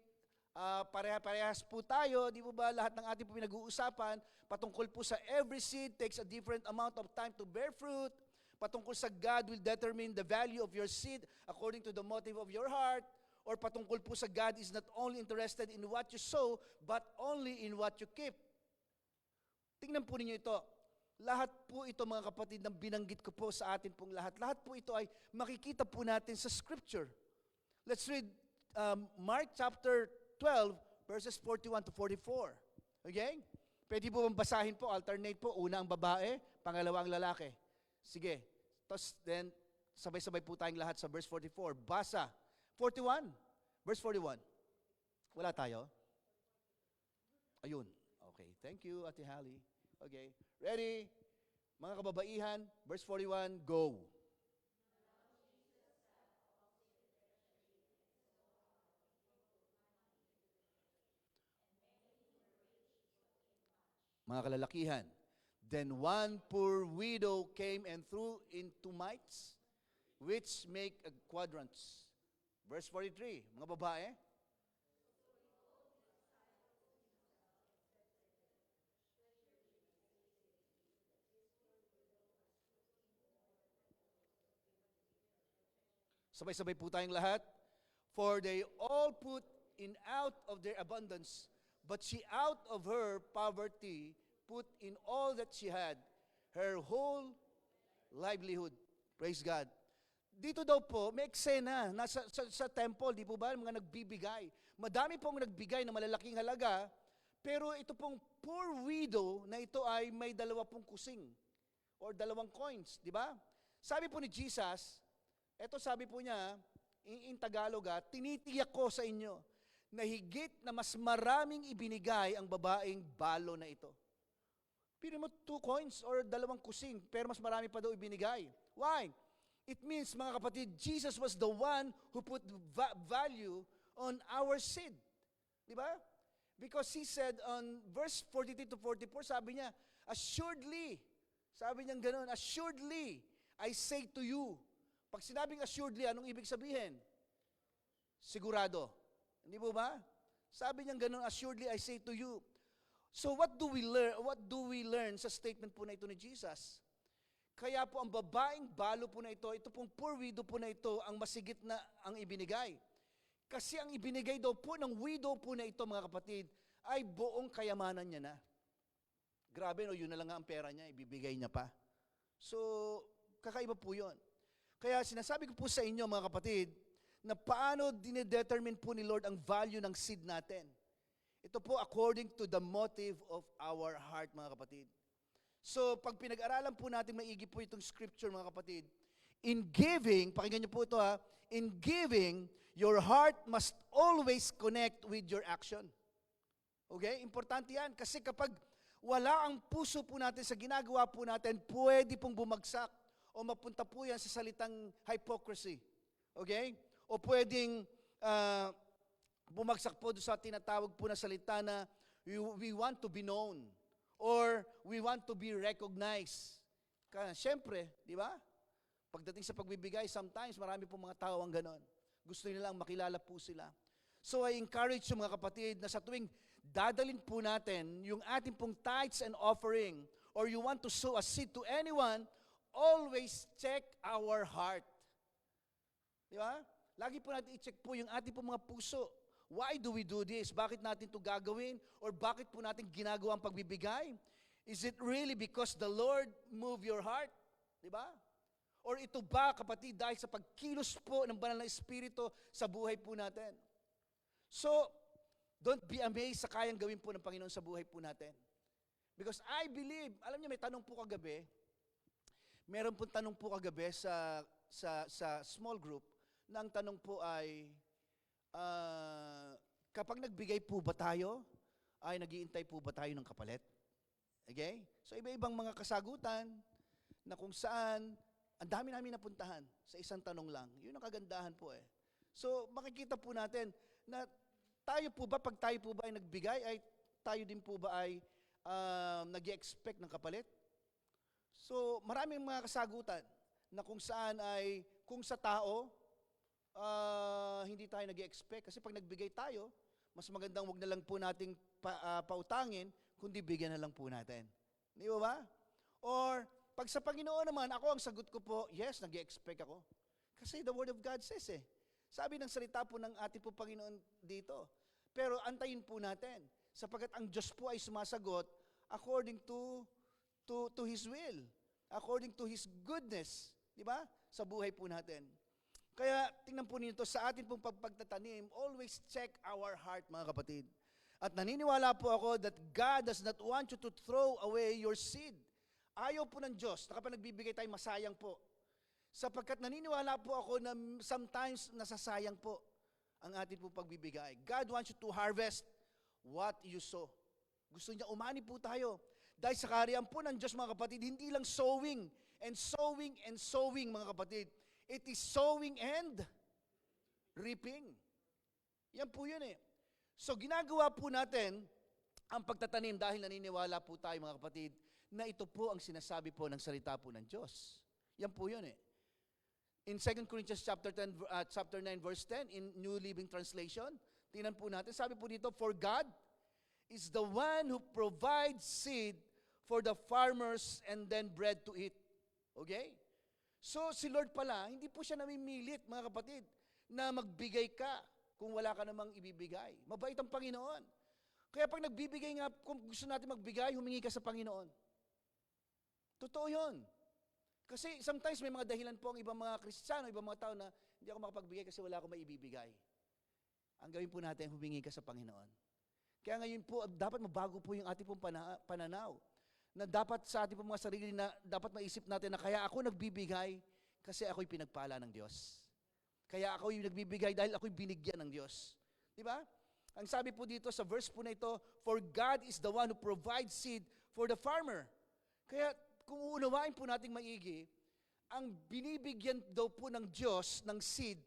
pareha-parehas po tayo, di po ba, lahat ng ating po pinag-uusapan, patungkol po sa every seed takes a different amount of time to bear fruit, patungkol sa God will determine the value of your seed according to the motive of your heart, or patungkol po sa God is not only interested in what you sow, but only in what you keep. Tingnan po ninyo ito. Lahat po ito, mga kapatid, na binanggit ko po sa atin pong lahat. Lahat po ito ay makikita po natin sa Scripture. Let's read Mark chapter 12, verses 41 to 44. Okay? Pwede po bang basahin po, alternate po. Una ang babae, pangalawa ang lalaki. Sige. Tapos then, sabay-sabay po tayong lahat sa verse 44. Basa. 41. Verse 41. Wala tayo? Ayun. Okay. Thank you, Ate Hallie. Okay. Ready? Mga kababaihan, verse 41, go. Mga kalalakihan, then one poor widow came and threw in 2 mites, which make a quadrans. Verse 43, mga babae. Sabay-sabay po tayong lahat. For they all put in out of their abundance, but she out of her poverty put in all that she had, her whole livelihood. Praise God. Dito daw po, may eksena, sa temple, di po ba, mga nagbibigay. Madami pong nagbigay na malalaking halaga, pero ito pong poor widow na ito ay may 2 kusing or 2 coins, di ba? Sabi po ni Jesus, eto sabi po niya, in Tagalog, tinitiyak ko sa inyo na higit na mas maraming ibinigay ang babaeng balo na ito. Pili mo 2 coins or 2 kusing, pero mas marami pa daw ibinigay. Why? It means, mga kapatid, Jesus was the one who put value on our seed. Di ba? Because he said on verse 43 to 44, sabi niya, assuredly, sabi niya ganoon, assuredly, I say to you. Pag sinabing assuredly, anong ibig sabihin? Sigurado. Hindi po ba? Sabi niya ganoon, assuredly, I say to you. So what do we learn? What do we learn sa statement po na ito ni Jesus? Kaya po ang babaeng balo po na ito pong poor widow po na ito, ang masigit na ang ibinigay. Kasi ang ibinigay daw po ng widow po na ito, mga kapatid, ay buong kayamanan niya na. Grabe, no? Yun na lang nga ang pera niya, ibibigay niya pa. So, kakaiba po yun. Kaya sinasabi ko po sa inyo, mga kapatid, na paano dinedetermine po ni Lord ang value ng seed natin. Ito po according to the motive of our heart, mga kapatid. So, pag pinag-aralan po natin maigi po itong scripture, mga kapatid, in giving, pakinggan niyo po ito in giving, your heart must always connect with your action. Okay? Importante yan. Kasi kapag wala ang puso po natin sa ginagawa po natin, pwede pong bumagsak o mapunta po yan sa salitang hypocrisy. Okay? O pwedeng bumagsak po sa tinatawag po na salita na we want to be known or we want to be recognized. Siyempre, di ba? Pagdating sa pagbibigay, sometimes marami po mga tao ang ganon. Gusto nilang makilala po sila. So I encourage yung mga kapatid na sa tuwing dadalin po natin yung ating pong tithes and offering or you want to sow a seed to anyone, always check our heart. Di ba? Lagi po natin i-check po yung ating pong mga puso. Why do we do this? Bakit natin ito gagawin? Or bakit po natin ginagawa ang pagbibigay? Is it really because the Lord moved your heart? Di ba? Or ito ba, kapatid, dahil sa pagkilos po ng banal na Espiritu sa buhay po natin? So, don't be amazed sa kayang gawin po ng Panginoon sa buhay po natin. Because I believe, alam niyo, may tanong po kagabi, meron po tanong po kagabi sa small group, na ang tanong po ay, kapag nagbigay po ba tayo, ay nag-iintay po ba tayo ng kapalit? Okay? So, iba-ibang mga kasagutan na kung saan, ang dami namin napuntahan sa isang tanong lang. Yun ang kagandahan po eh. So, makikita po natin na tayo po ba, pag tayo po ba ay nagbigay, ay tayo din po ba ay nag-expect ng kapalit? So, maraming mga kasagutan na kung saan ay, kung sa tao, hindi tayo nag-expect. Kasi pag nagbigay tayo, mas magandang wag na lang po nating pautangin, kundi bigyan na lang po natin. Di ba? Or, pag sa Panginoon naman, ako ang sagot ko po, yes, nag-expect ako. Kasi the Word of God says Sabi ng salita po ng ating po Panginoon dito. Pero antayin po natin, sapagkat ang Diyos po ay sumasagot according to His will, according to His goodness, di ba? Sa buhay po natin. Kaya tingnan po ninyo sa atin pong pagtatanim, always check our heart, mga kapatid. At naniniwala po ako that God does not want you to throw away your seed. Ayaw po ng Diyos na kapag nagbibigay tayo, masayang po. Sapagkat naniniwala po ako na sometimes nasasayang po ang ating po pagbibigay. God wants you to harvest what you sow. Gusto niya umani po tayo. Dahil sa kaharian po ng Diyos, mga kapatid, hindi lang sowing and sowing and sowing, mga kapatid. It is sowing and reaping. Yan po yun So ginagawa po natin ang pagtatanim dahil naniniwala po tayo, mga kapatid, na ito po ang sinasabi po ng salita po ng Diyos. Yan po yun In 2 Corinthians chapter 9 verse 10 in New Living Translation, tingnan po natin, sabi po dito, for God is the one who provides seed for the farmers and then bread to eat. Okay? So si Lord pala, hindi po siya namimilit, mga kapatid, na magbigay ka kung wala ka namang ibibigay. Mabait ang Panginoon. Kaya pag nagbibigay nga, kung gusto natin magbigay, humingi ka sa Panginoon. Totoo yun. Kasi sometimes may mga dahilan po ang ibang mga Kristiyano, ibang mga tao na hindi ako makapagbigay kasi wala akong maibibigay. Ang gawin po natin, humingi ka sa Panginoon. Kaya ngayon po, dapat mabago po yung ating pong pananaw. Na dapat sa ating pong mga sarili na dapat maisip natin na kaya ako nagbibigay kasi ako'y pinagpala ng Diyos. Kaya ako'y nagbibigay dahil ako'y binigyan ng Diyos. Di ba? Ang sabi po dito sa verse po na ito, for God is the one who provides seed for the farmer. Kaya kung uunawain po nating maigi, ang binibigyan daw po ng Diyos ng seed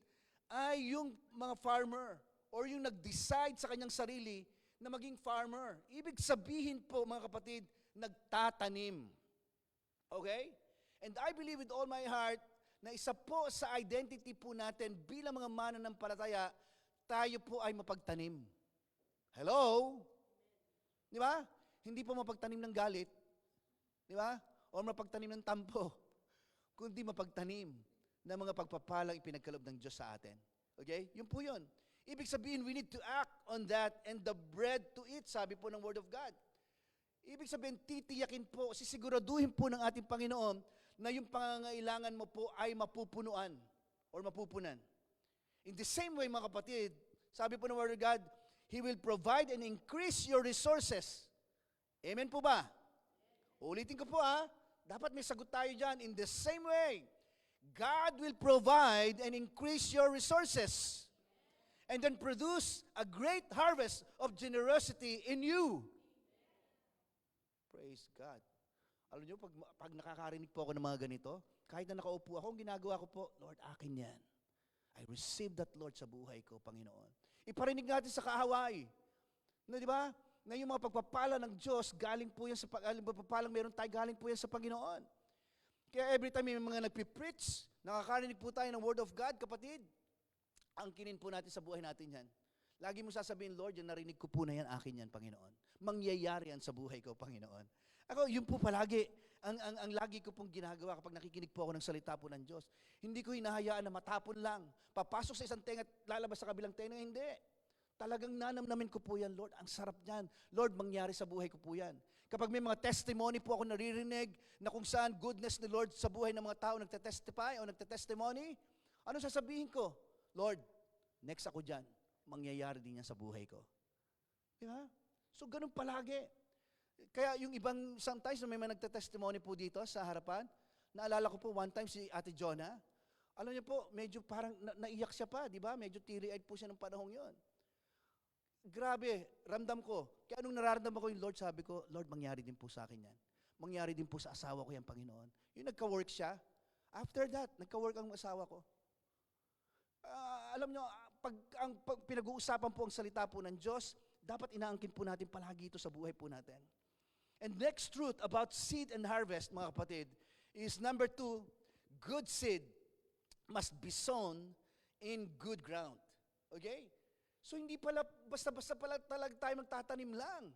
ay yung mga farmer or yung nag-decide sa kanyang sarili na maging farmer. Ibig sabihin po, mga kapatid, nagtatanim. Okay? And I believe with all my heart na isa po sa identity po natin bilang mga mananampalataya, tayo po ay mapagtanim. Hello? Di ba? Hindi po mapagtanim ng galit. Di ba? O mapagtanim ng tampo. Kundi mapagtanim ng mga pagpapalang ipinagkaloob ng Diyos sa atin. Okay? Yun po yun. Ibig sabihin, we need to act on that and the bread to eat, sabi po ng Word of God. Ibig sabihin, titiyakin po, sisiguraduhin po ng ating Panginoon na yung pangangailangan mo po ay mapupunuan or mapupunan. In the same way, mga kapatid, sabi po ng Word of God, He will provide and increase your resources. Amen po ba? Ulitin ko po dapat may sagot tayo dyan. In the same way, God will provide and increase your resources and then produce a great harvest of generosity in you. Praise God. Alam niyo, pag nakakarinig po ako ng mga ganito, kahit na nakaupo ako, ang ginagawa ko po, Lord, akin yan. I receive that, Lord, sa buhay ko, Panginoon. Iparinig natin sa kaaway. Na, di ba? Na yung mga pagpapala ng Diyos, galing po yan sa pagpapalang meron tayo, galing po yan sa Panginoon. Kaya every time may mga nagpipreach, nakakarinig po tayo ng Word of God, kapatid, angkinin po natin sa buhay natin yan. Lagi mo sasabihin, Lord, yan narinig ko po na yan, akin yan, Panginoon. Mangyayari yan sa buhay ko, Panginoon. Ako, yun po palagi, ang lagi ko pong ginagawa kapag nakikinig po ako ng salita po ng Diyos. Hindi ko hinahayaan na matapon lang. Papasok sa isang tenga at lalabas sa kabilang tenga, hindi. Talagang nanamnamin ko po yan, Lord. Ang sarap niyan. Lord, mangyari sa buhay ko po yan. Kapag may mga testimony po ako naririnig na kung saan goodness ni Lord sa buhay ng mga tao nagtetestify o nagtetestimony, ano sasabihin ko? Lord, next ako dyan. Mangyayari din yan sa buhay ko. Di ba? So, ganun palagi. Kaya yung ibang, sometimes may mga nagtetestimony po dito sa harapan, naalala ko po one time si Ate Jonah, alam niyo po, medyo parang naiyak siya pa, di ba? Medyo teary-eyed po siya ng panahong yon. Grabe, ramdam ko. Kaya anong nararamdaman ko yung Lord, sabi ko, Lord, mangyari din po sa akin yan. Mangyari din po sa asawa ko yan, Panginoon. Yung nagka-work siya, after that, nagka-work ang asawa ko. Alam niyo, pag pinag-uusapan po ang salita po ng Diyos, dapat inaangkin po natin palagi ito sa buhay po natin. And next truth about seed and harvest, mga kapatid, is number 2, good seed must be sown in good ground. Okay? So hindi pala, basta-basta pala talaga tayo magtatanim lang.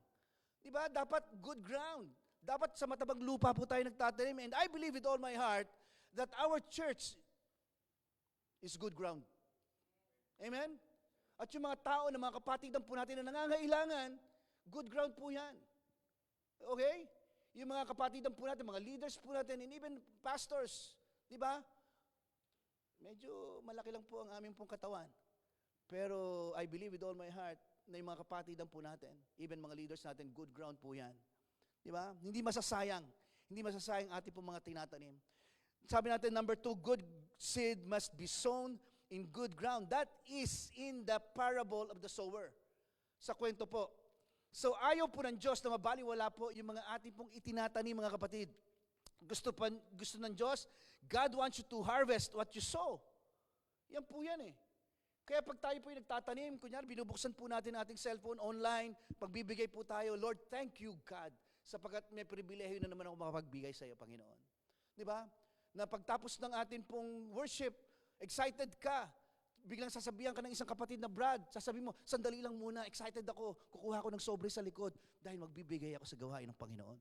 Diba? Dapat good ground. Dapat sa matabang lupa po tayo nagtatanim. And I believe with all my heart that our church is good ground. Amen? At yung mga tao na mga kapatidan po natin na nangangailangan, good ground po yan. Okay? Yung mga kapatidan po natin, mga leaders po natin, and even pastors, di ba? Medyo malaki lang po ang aming pong katawan. Pero I believe with all my heart na yung mga kapatidan po natin, even mga leaders natin, good ground po yan. Di ba? Hindi masasayang. Hindi masasayang ating pong mga tinatanim. Sabi natin, number 2, good seed must be sown in good ground. That is in the parable of the sower. Sa kwento po. So ayaw po ng Diyos na mabaliwala po yung mga ating pong itinatanim, mga kapatid. Gusto ng Diyos, God wants you to harvest what you sow. Yan po yan eh. Kaya pag tayo po yung nagtatanim, kunyari, binubuksan po natin ating cellphone online, pagbibigay po tayo, Lord, thank you, God, sapagkat may pribilehiyo na naman ako makapagbigay sa iyo, Panginoon. Di ba? Na pagtapos ng atin pong worship, excited ka, biglang sasabihan ka ng isang kapatid na Brad, sasabihin mo, sandali lang muna, excited ako, kukuha ko ng sobre sa likod dahil magbibigay ako sa gawain ng Panginoon.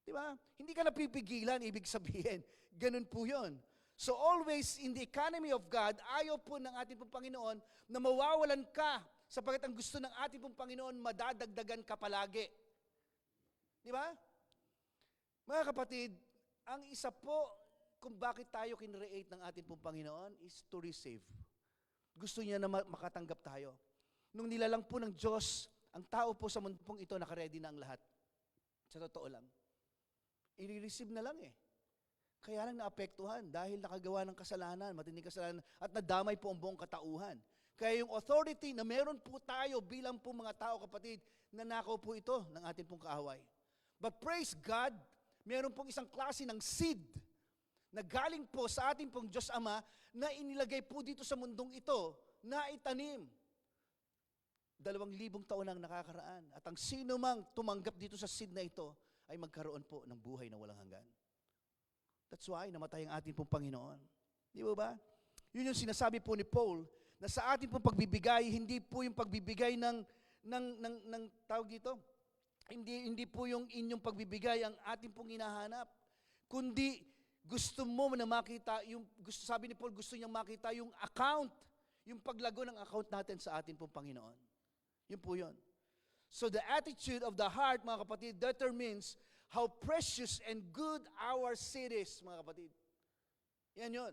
Di ba? Hindi ka napipigilan, ibig sabihin. Ganun po yun. So always in the economy of God, ayaw po ng ating pong Panginoon na mawawalan ka sapagkat ang gusto ng ating pong Panginoon, madadagdagan ka palagi. Di ba? Mga kapatid, ang isa po kung bakit tayo kinreate ng ating pong Panginoon is to receive. Gusto niya na makatanggap tayo. Nung nilalang po ng Diyos, ang tao po sa mundo pong ito, nakaredy na ang lahat. Sa totoo lang. I-receive na lang eh. Kaya lang naapektuhan dahil nakagawa ng kasalanan, matinding kasalanan, at nadamay po ang buong katauhan. Kaya yung authority na meron po tayo bilang po mga tao, kapatid, nanakaw po ito ng ating pong kaaway. But praise God, meron pong isang klase ng seed na galing po sa ating pong Diyos Ama na inilagay po dito sa mundong ito na itanim. 2,000 taon ang nakakaraan. At ang sino mang tumanggap dito sa seed na ito ay magkaroon po ng buhay na walang hanggan. That's why namatay ang ating pong Panginoon. Di ba? Yun yung sinasabi po ni Paul na sa ating pong pagbibigay, hindi po yung pagbibigay ng tawag dito, hindi po yung inyong pagbibigay ang ating pong hinahanap, kundi gusto mo na makita, sabi ni Paul, gusto niyang makita yung account, yung paglago ng account natin sa ating pong Panginoon. Yun po yun. So the attitude of the heart, mga kapatid, determines how precious and good our seed is, mga kapatid. Yan yun.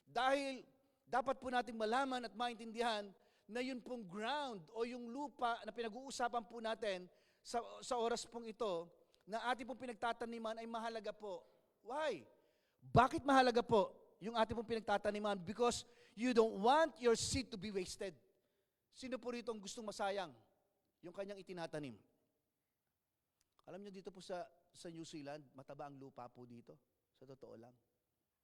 Dahil dapat po natin malaman at maintindihan na yun pong ground o yung lupa na pinag-uusapan po natin sa oras pong ito, na ating pong pinagtataniman ay mahalaga po. Why? Bakit mahalaga po yung ating pong pinagtataniman? Because you don't want your seed to be wasted. Sino po rito ang gustong masayang yung kanyang itinatanim? Alam niyo dito po sa New Zealand, mataba ang lupa po dito. Sa totoo lang.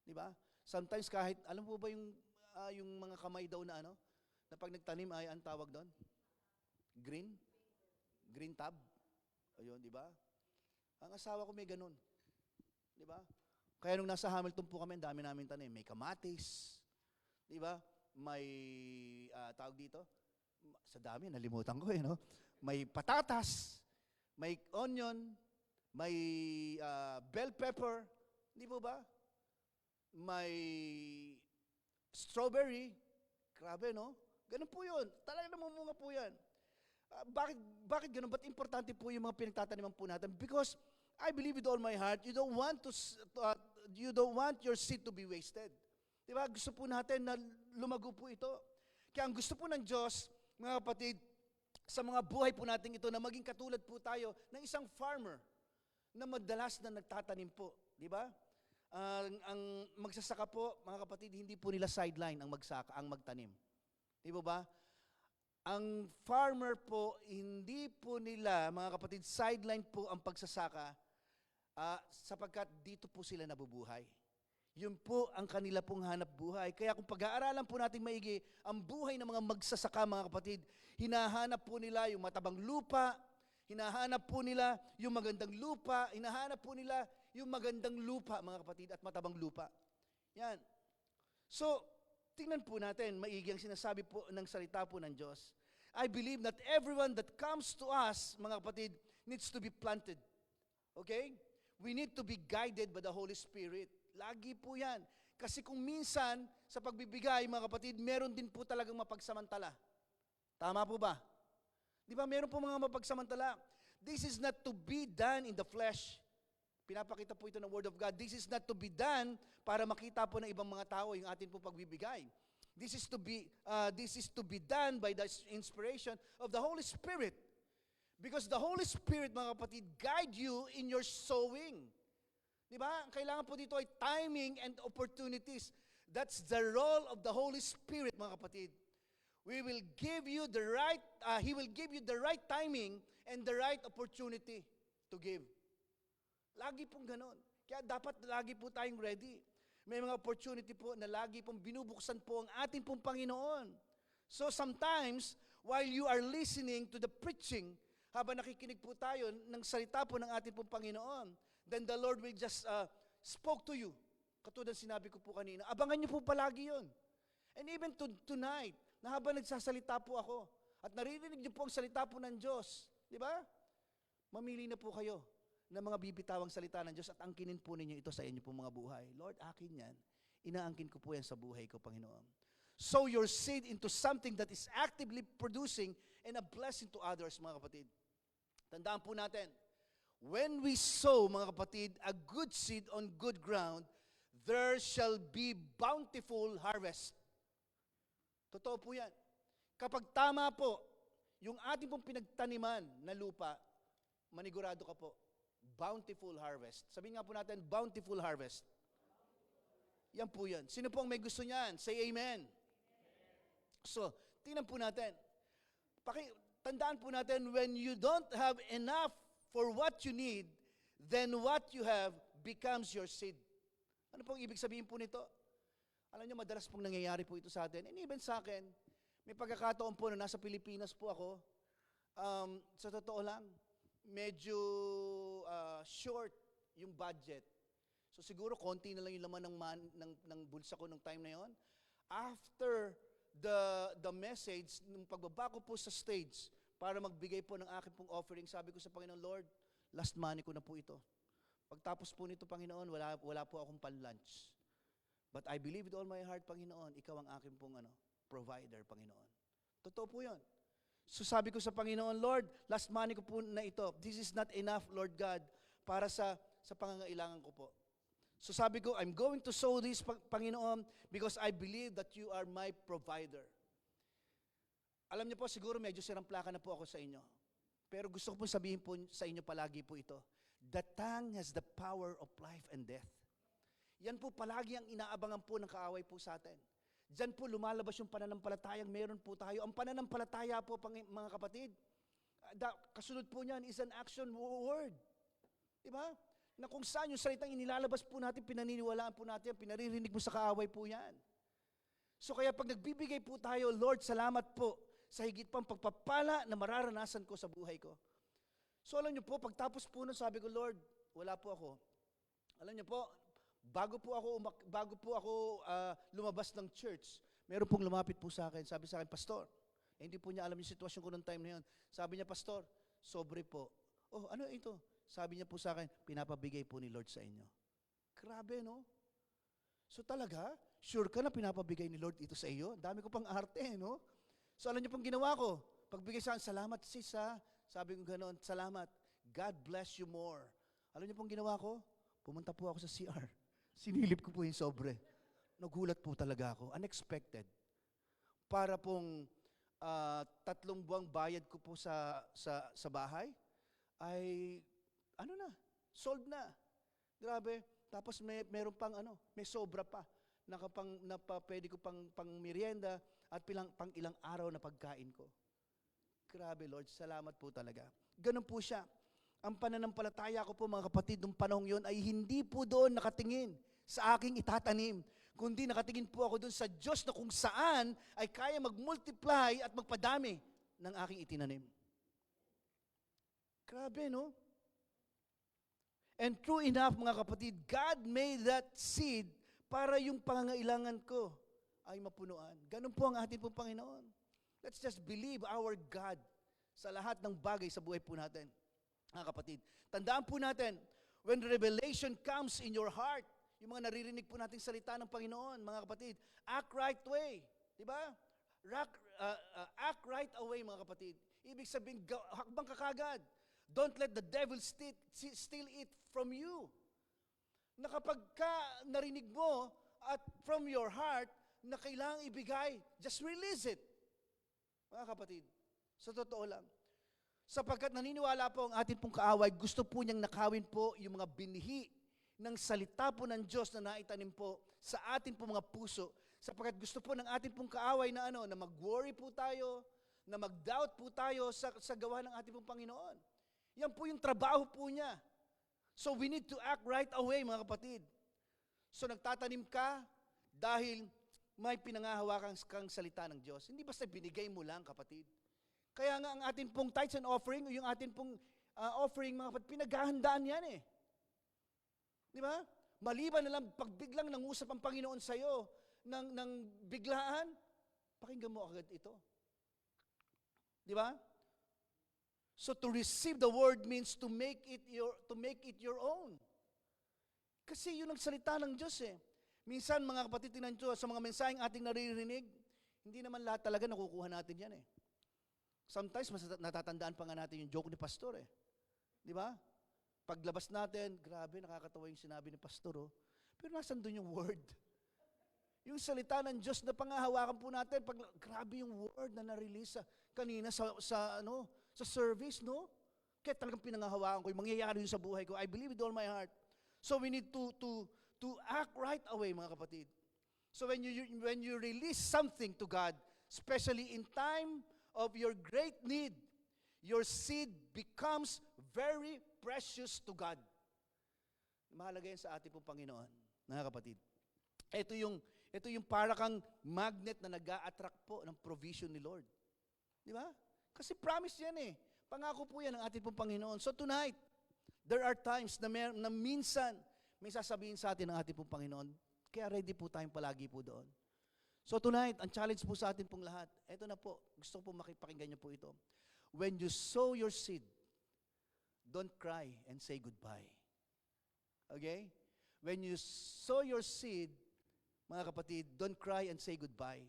Di ba? Sometimes kahit, alam po ba yung mga kamay daw na na pag nagtanim ay ang tawag doon? Green? Green tab? Ayun, di ba? Ang asawa ko may ganun. Di ba? Kaya nung nasa Hamilton po kami, ang dami namin tanim. May kamatis. Di ba? May, tawag dito? Sa dami, nalimutan ko no? May patatas. May onion. May bell pepper. Di po ba? May strawberry. Grabe, no? Ganun po yun. Talagang namumunga po yan. Bakit ganun? Ba't importante po yung mga pinagtataniman po natin? Because I believe with all my heart, you don't want your seed to be wasted. Diba? Gusto po natin na lumago po ito. Kaya ang gusto po ng Diyos, mga kapatid, sa mga buhay po natin ito, na maging katulad po tayo ng isang farmer na madalas na nagtatanim po. Diba? Ang magsasaka po, mga kapatid, hindi po nila sideline ang magtanim. Di ba? Ang farmer po, hindi po nila, mga kapatid, sideline po ang pagsasaka sapagkat dito po sila nabubuhay. Yun po ang kanila pong hanap buhay. Kaya kung pag-aaralan po natin maigi, ang buhay ng mga magsasaka, mga kapatid, hinahanap po nila yung matabang lupa, hinahanap po nila yung magandang lupa, hinahanap po nila yung magandang lupa, mga kapatid, at matabang lupa. Yan. So, tingnan po natin, maigi ang sinasabi po ng salita po ng Diyos. I believe that everyone that comes to us, mga kapatid, needs to be planted. Okay? We need to be guided by the Holy Spirit. Lagi po yan. Kasi kung minsan, sa pagbibigay, mga kapatid, meron din po talagang mapagsamantala. Tama po ba? Di ba, meron po mga mapagsamantala. This is not to be done in the flesh. Pinapakita po ito ng Word of God. This is not to be done para makita po ng ibang mga tao yung atin po pagbibigay. This is to be done by the inspiration of the Holy Spirit. Because the Holy Spirit, mga kapatid, guide you in your sowing. Di ba? Kailangan po dito ay timing and opportunities. That's the role of the Holy Spirit, mga kapatid. He will give you the right timing and the right opportunity to give. Lagi pong ganon. Kaya dapat lagi po tayong ready. May mga opportunity po na lagi pong binubuksan po ang ating pong Panginoon. So sometimes, while you are listening to the preaching, habang nakikinig po tayo ng salita po ng ating pong Panginoon, then the Lord will just spoke to you. Katulad sinabi ko po kanina, abangan niyo po palagi yun. And even tonight, na habang nagsasalita po ako, at naririnig niyo po ang salita po ng Diyos, di ba? Mamili na po kayo ng mga bibitawang salita ng Diyos at angkinin po ninyo ito sa inyo pong mga buhay. Lord, akin yan. Inaangkin ko po yan sa buhay ko, Panginoon. Sow your seed into something that is actively producing and a blessing to others, mga kapatid. Tandaan po natin, when we sow, mga kapatid, a good seed on good ground, there shall be bountiful harvest. Totoo po yan. Kapag tama po, yung ating pong pinagtaniman na lupa, manigurado ka po, bountiful harvest. Sabihin nga po natin, bountiful harvest. Yan po yan. Sino po ang may gusto niyan? Say amen. So, tingnan po natin. Tandaan po natin, when you don't have enough for what you need, then what you have becomes your seed. Ano pong ibig sabihin po nito? Alam niyo, madalas pong nangyayari po ito sa atin. And even sa akin, may pagkakataon po na nasa Pilipinas po ako, sa totoo lang, medyo short yung budget. So siguro konti na lang yung laman ng bulsa ko nung time na yon. After the message, nung pagbaba ko po sa stage para magbigay po ng aking pong offering, sabi ko sa Panginoon, Lord, last money ko na po ito. Pagtapos po nito, Panginoon, wala po akong pan-lunch. But I believe with all my heart, Panginoon, ikaw ang aking pong provider, Panginoon. Totoo po yun. So sabi ko sa Panginoon, Lord, last money ko po na ito. This is not enough, Lord God, para sa pangangailangan ko po. So sabi ko, I'm going to sow this, Panginoon, because I believe that you are my provider. Alam niyo po, siguro medyo sirang plaka na po ako sa inyo. Pero gusto ko po sabihin po sa inyo palagi po ito. The tongue has the power of life and death. Yan po palagi ang inaabangan po ng kaaway po sa atin. Diyan po lumalabas yung pananampalatayang meron po tayo. Ang pananampalataya po, mga kapatid, kasunod po niyan is an action word. Diba? Na kung saan yung salitang inilalabas po natin, pinaniniwalaan po natin, pinaririnig mo sa kaaway po yan. So kaya pag nagbibigay po tayo, Lord, salamat po sa higit pang pagpapala na mararanasan ko sa buhay ko. So alam niyo po, pagtapos po nun, sabi ko, Lord, wala po ako. Alam niyo po, bago po ako lumabas ng church, meron pong lumapit po sa akin. Sabi sa akin, Pastor, hindi po niya alam yung sitwasyon ko noong time na yun. Sabi niya, Pastor, sobre po. Oh, ano ito? Sabi niya po sa akin, pinapabigay po ni Lord sa inyo. Grabe, no? So talaga, sure ka na pinapabigay ni Lord ito sa iyo? Dami ko pang arte, no? So alam niyo pong ginawa ko? Pagbigay sa akin, salamat sis ha. Sabi ko ganoon, salamat. God bless you more. Alam niyo pong ginawa ko? Pumunta po ako sa CR. Sinilip ko po yung sobre. Nagulat po talaga ako. Unexpected. Para pong 3 buwang bayad ko po sa bahay, ay, sold na. Grabe. Tapos meron pang may sobra pa. Pwede ko pang merienda at pang ilang araw na pagkain ko. Grabe, Lord. Salamat po talaga. Ganun po siya. Ang pananampalataya ko po, mga kapatid, nung panahong yon ay hindi po doon nakatingin sa aking itatanim, kundi nakatingin po ako doon sa Diyos na kung saan ay kaya mag-multiply at magpadami ng aking itinanim. Grabe, no? And true enough, mga kapatid, God made that seed para yung pangangailangan ko ay mapunuan. Ganun po ang ating pong Panginoon. Let's just believe our God sa lahat ng bagay sa buhay po natin. Mga kapatid, tandaan po natin, when revelation comes in your heart, yung mga naririnig po nating salita ng Panginoon, mga kapatid, act right way. Diba? Act right away, mga kapatid. Ibig sabihin, hakbang ka kagad. Don't let the devil steal it from you. Na kapag ka narinig mo at from your heart na kailangang ibigay, just release it. Mga kapatid, sa totoo lang. Sapagkat naniniwala po ang ating pong kaaway, gusto po niyang nakawin po yung mga binhi ng salita po ng Diyos na naitanim po sa ating pong mga puso. Sapagkat gusto po ng ating pong kaaway na na mag-worry po tayo, na mag-doubt po tayo sa gawa ng ating pong Panginoon. Yan po yung trabaho po niya. So we need to act right away, mga kapatid. So nagtatanim ka dahil may pinangahawakan kang salita ng Diyos. Hindi basta binigay mo lang, kapatid. Kaya nga ang ating pong tithes and offering, yung ating pong offering, mga kapatid, pinaghahandaan yan eh. Di ba? Maliban na lang, pag biglang nangusap ang Panginoon sa'yo ng biglaan, pakinggan mo agad ito. Di ba? So to receive the word means to make it your own. Kasi yun ang salita ng Diyos eh. Minsan, mga kapatid, tinan nyo, sa mga mensaheng ating naririnig, hindi naman lahat talaga nakukuha natin yan eh. Sometimes, natatandaan pa nga natin yung joke ni Pastor eh. Di ba? Paglabas natin, grabe, nakakatawa yung sinabi ni Pastor oh. Pero nasan doon yung word? Yung salita ng Diyos na pangahawakan po natin, grabe yung word na na-release kanina sa service, no? Kaya talagang pinangahawakan ko, yung mangyayari yun sa buhay ko. I believe with all my heart. So we need to act right away, mga kapatid. So when you release something to God, especially in time of your great need, your seed becomes very precious to God. Mahalaga yan sa ating pong Panginoon, mga kapatid. Ito yung para kang magnet na nag-a-attract po ng provision ni Lord. Di ba? Kasi promise yan eh. Pangako po yan ng ating pong Panginoon. So tonight, there are times na minsan may sasabihin sa atin ng ating pong Panginoon. Kaya ready po tayong palagi po doon. So tonight, ang challenge po sa atin pong lahat, eto na po, gusto ko po makipakinggan niyo po ito. When you sow your seed, don't cry and say goodbye. Okay? When you sow your seed, mga kapatid, don't cry and say goodbye.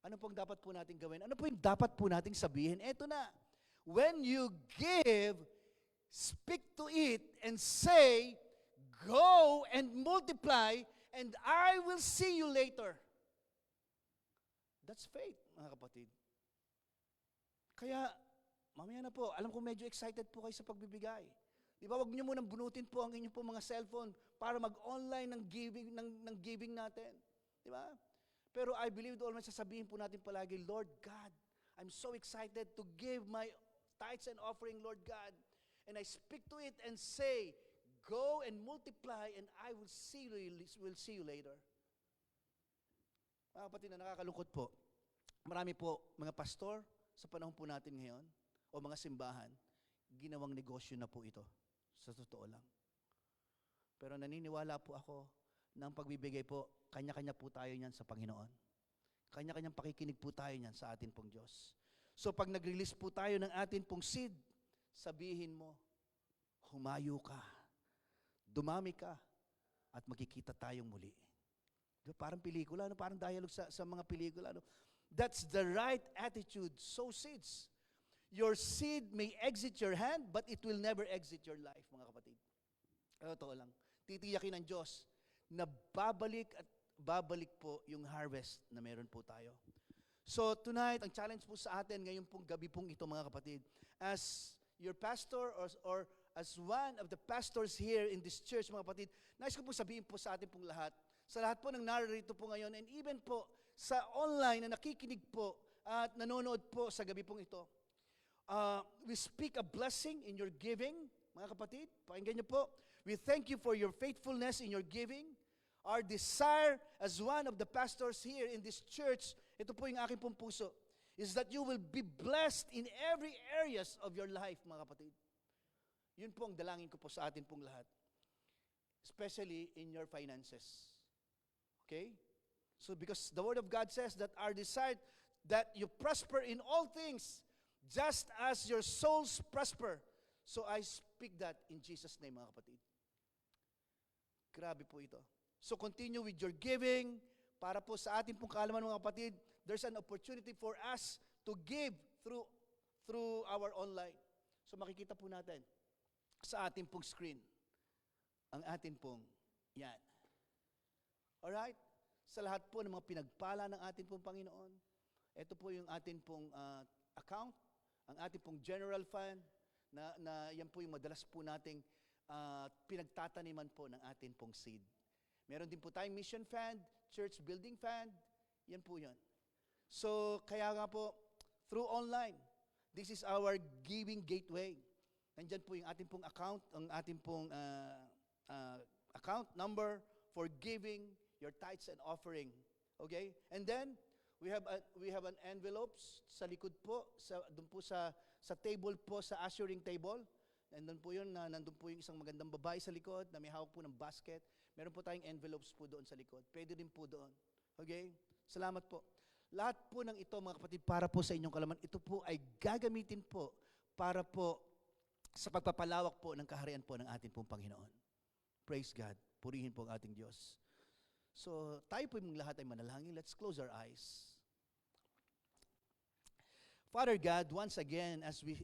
Ano pong dapat po natin gawin? Ano po yung dapat po nating sabihin? Eto na. When you give, speak to it and say, go and multiply, and I will see you later. That's faith, mga kapatid. Kaya, mamaya na po, alam ko medyo excited po kayo sa pagbibigay. Di ba, wag niyo munang bunutin po ang inyong po mga cellphone para mag-online ng giving natin. Di ba? Pero I believe all man sasabihin po natin palagi, Lord God, I'm so excited to give my tithes and offering, Lord God. And I speak to it and say, go and multiply and I will see you later. Mga kapatid, na nakakalungkot po. Marami po mga pastor sa panahon po natin ngayon o mga simbahan, ginawang negosyo na po ito. Sa totoo lang. Pero naniniwala po ako na ang pagbibigay po, kanya-kanya po tayo niyan sa Panginoon. Kanya-kanyang pakikinig po tayo niyan sa atin pong Diyos. So pag nag-release po tayo ng atin pong seed, sabihin mo, humayo ka, dumami ka, at magkikita tayong muli. Diba? Parang pelikula, parang dialogue sa mga pelikula. That's the right attitude. Sow seeds. Your seed may exit your hand, but it will never exit your life, mga kapatid. Totoo lang. Titiyakin ng Diyos na babalik at babalik po yung harvest na meron po tayo. So tonight, ang challenge po sa atin ngayong pong gabi pong ito, mga kapatid, as your pastor or as one of the pastors here in this church, mga kapatid, nais ko po sabihin po sa atin pong lahat, sa lahat po ng narito po ngayon, and even po sa online na nakikinig po at nanonood po sa gabi pong ito, we speak a blessing in your giving, mga kapatid. Pakinggan niyo po. We thank you for your faithfulness in your giving. Our desire as one of the pastors here in this church, ito po yung aking pong puso, is that you will be blessed in every areas of your life, mga kapatid. Yun po ang dalangin ko po sa atin pong lahat. Especially in your finances. Okay? So because the Word of God says that our desire that you prosper in all things, just as your souls prosper. So I speak that in Jesus' name, mga kapatid. Grabe po ito. So continue with your giving. Para po sa ating pong kaalaman, mga kapatid, there's an opportunity for us to give through our online. So makikita po natin sa ating pong screen ang ating pong yan. Alright? Sa lahat po ng mga pinagpala ng ating pong Panginoon, ito po yung ating pong account, ang ating pong general fund, na yan po yung madalas po nating pinagtataniman po ng ating pong seed. Meron din po tayong mission fund, church building fund, yan po yun. So, kaya nga po, through online, this is our giving gateway. Nandyan po yung ating pong account, ang ating pong account number for giving your tithes and offering. Okay? And then, we have an envelopes sa likod po, doon po sa table po, sa ushering table. Nandun po yun, nandun po yung isang magandang babae sa likod na may hawak po ng basket. Meron po tayong envelopes po doon sa likod. Pwede din po doon. Okay? Salamat po. Lahat po ng ito, mga kapatid, para po sa inyong kalaman, ito po ay gagamitin po para po sa pagpapalawak po ng kaharian po ng ating pong Panginoon. Praise God. Purihin po ang ating Diyos. So, tayo po yung lahat ay manalangin. Let's close our eyes. Father God, once again, as we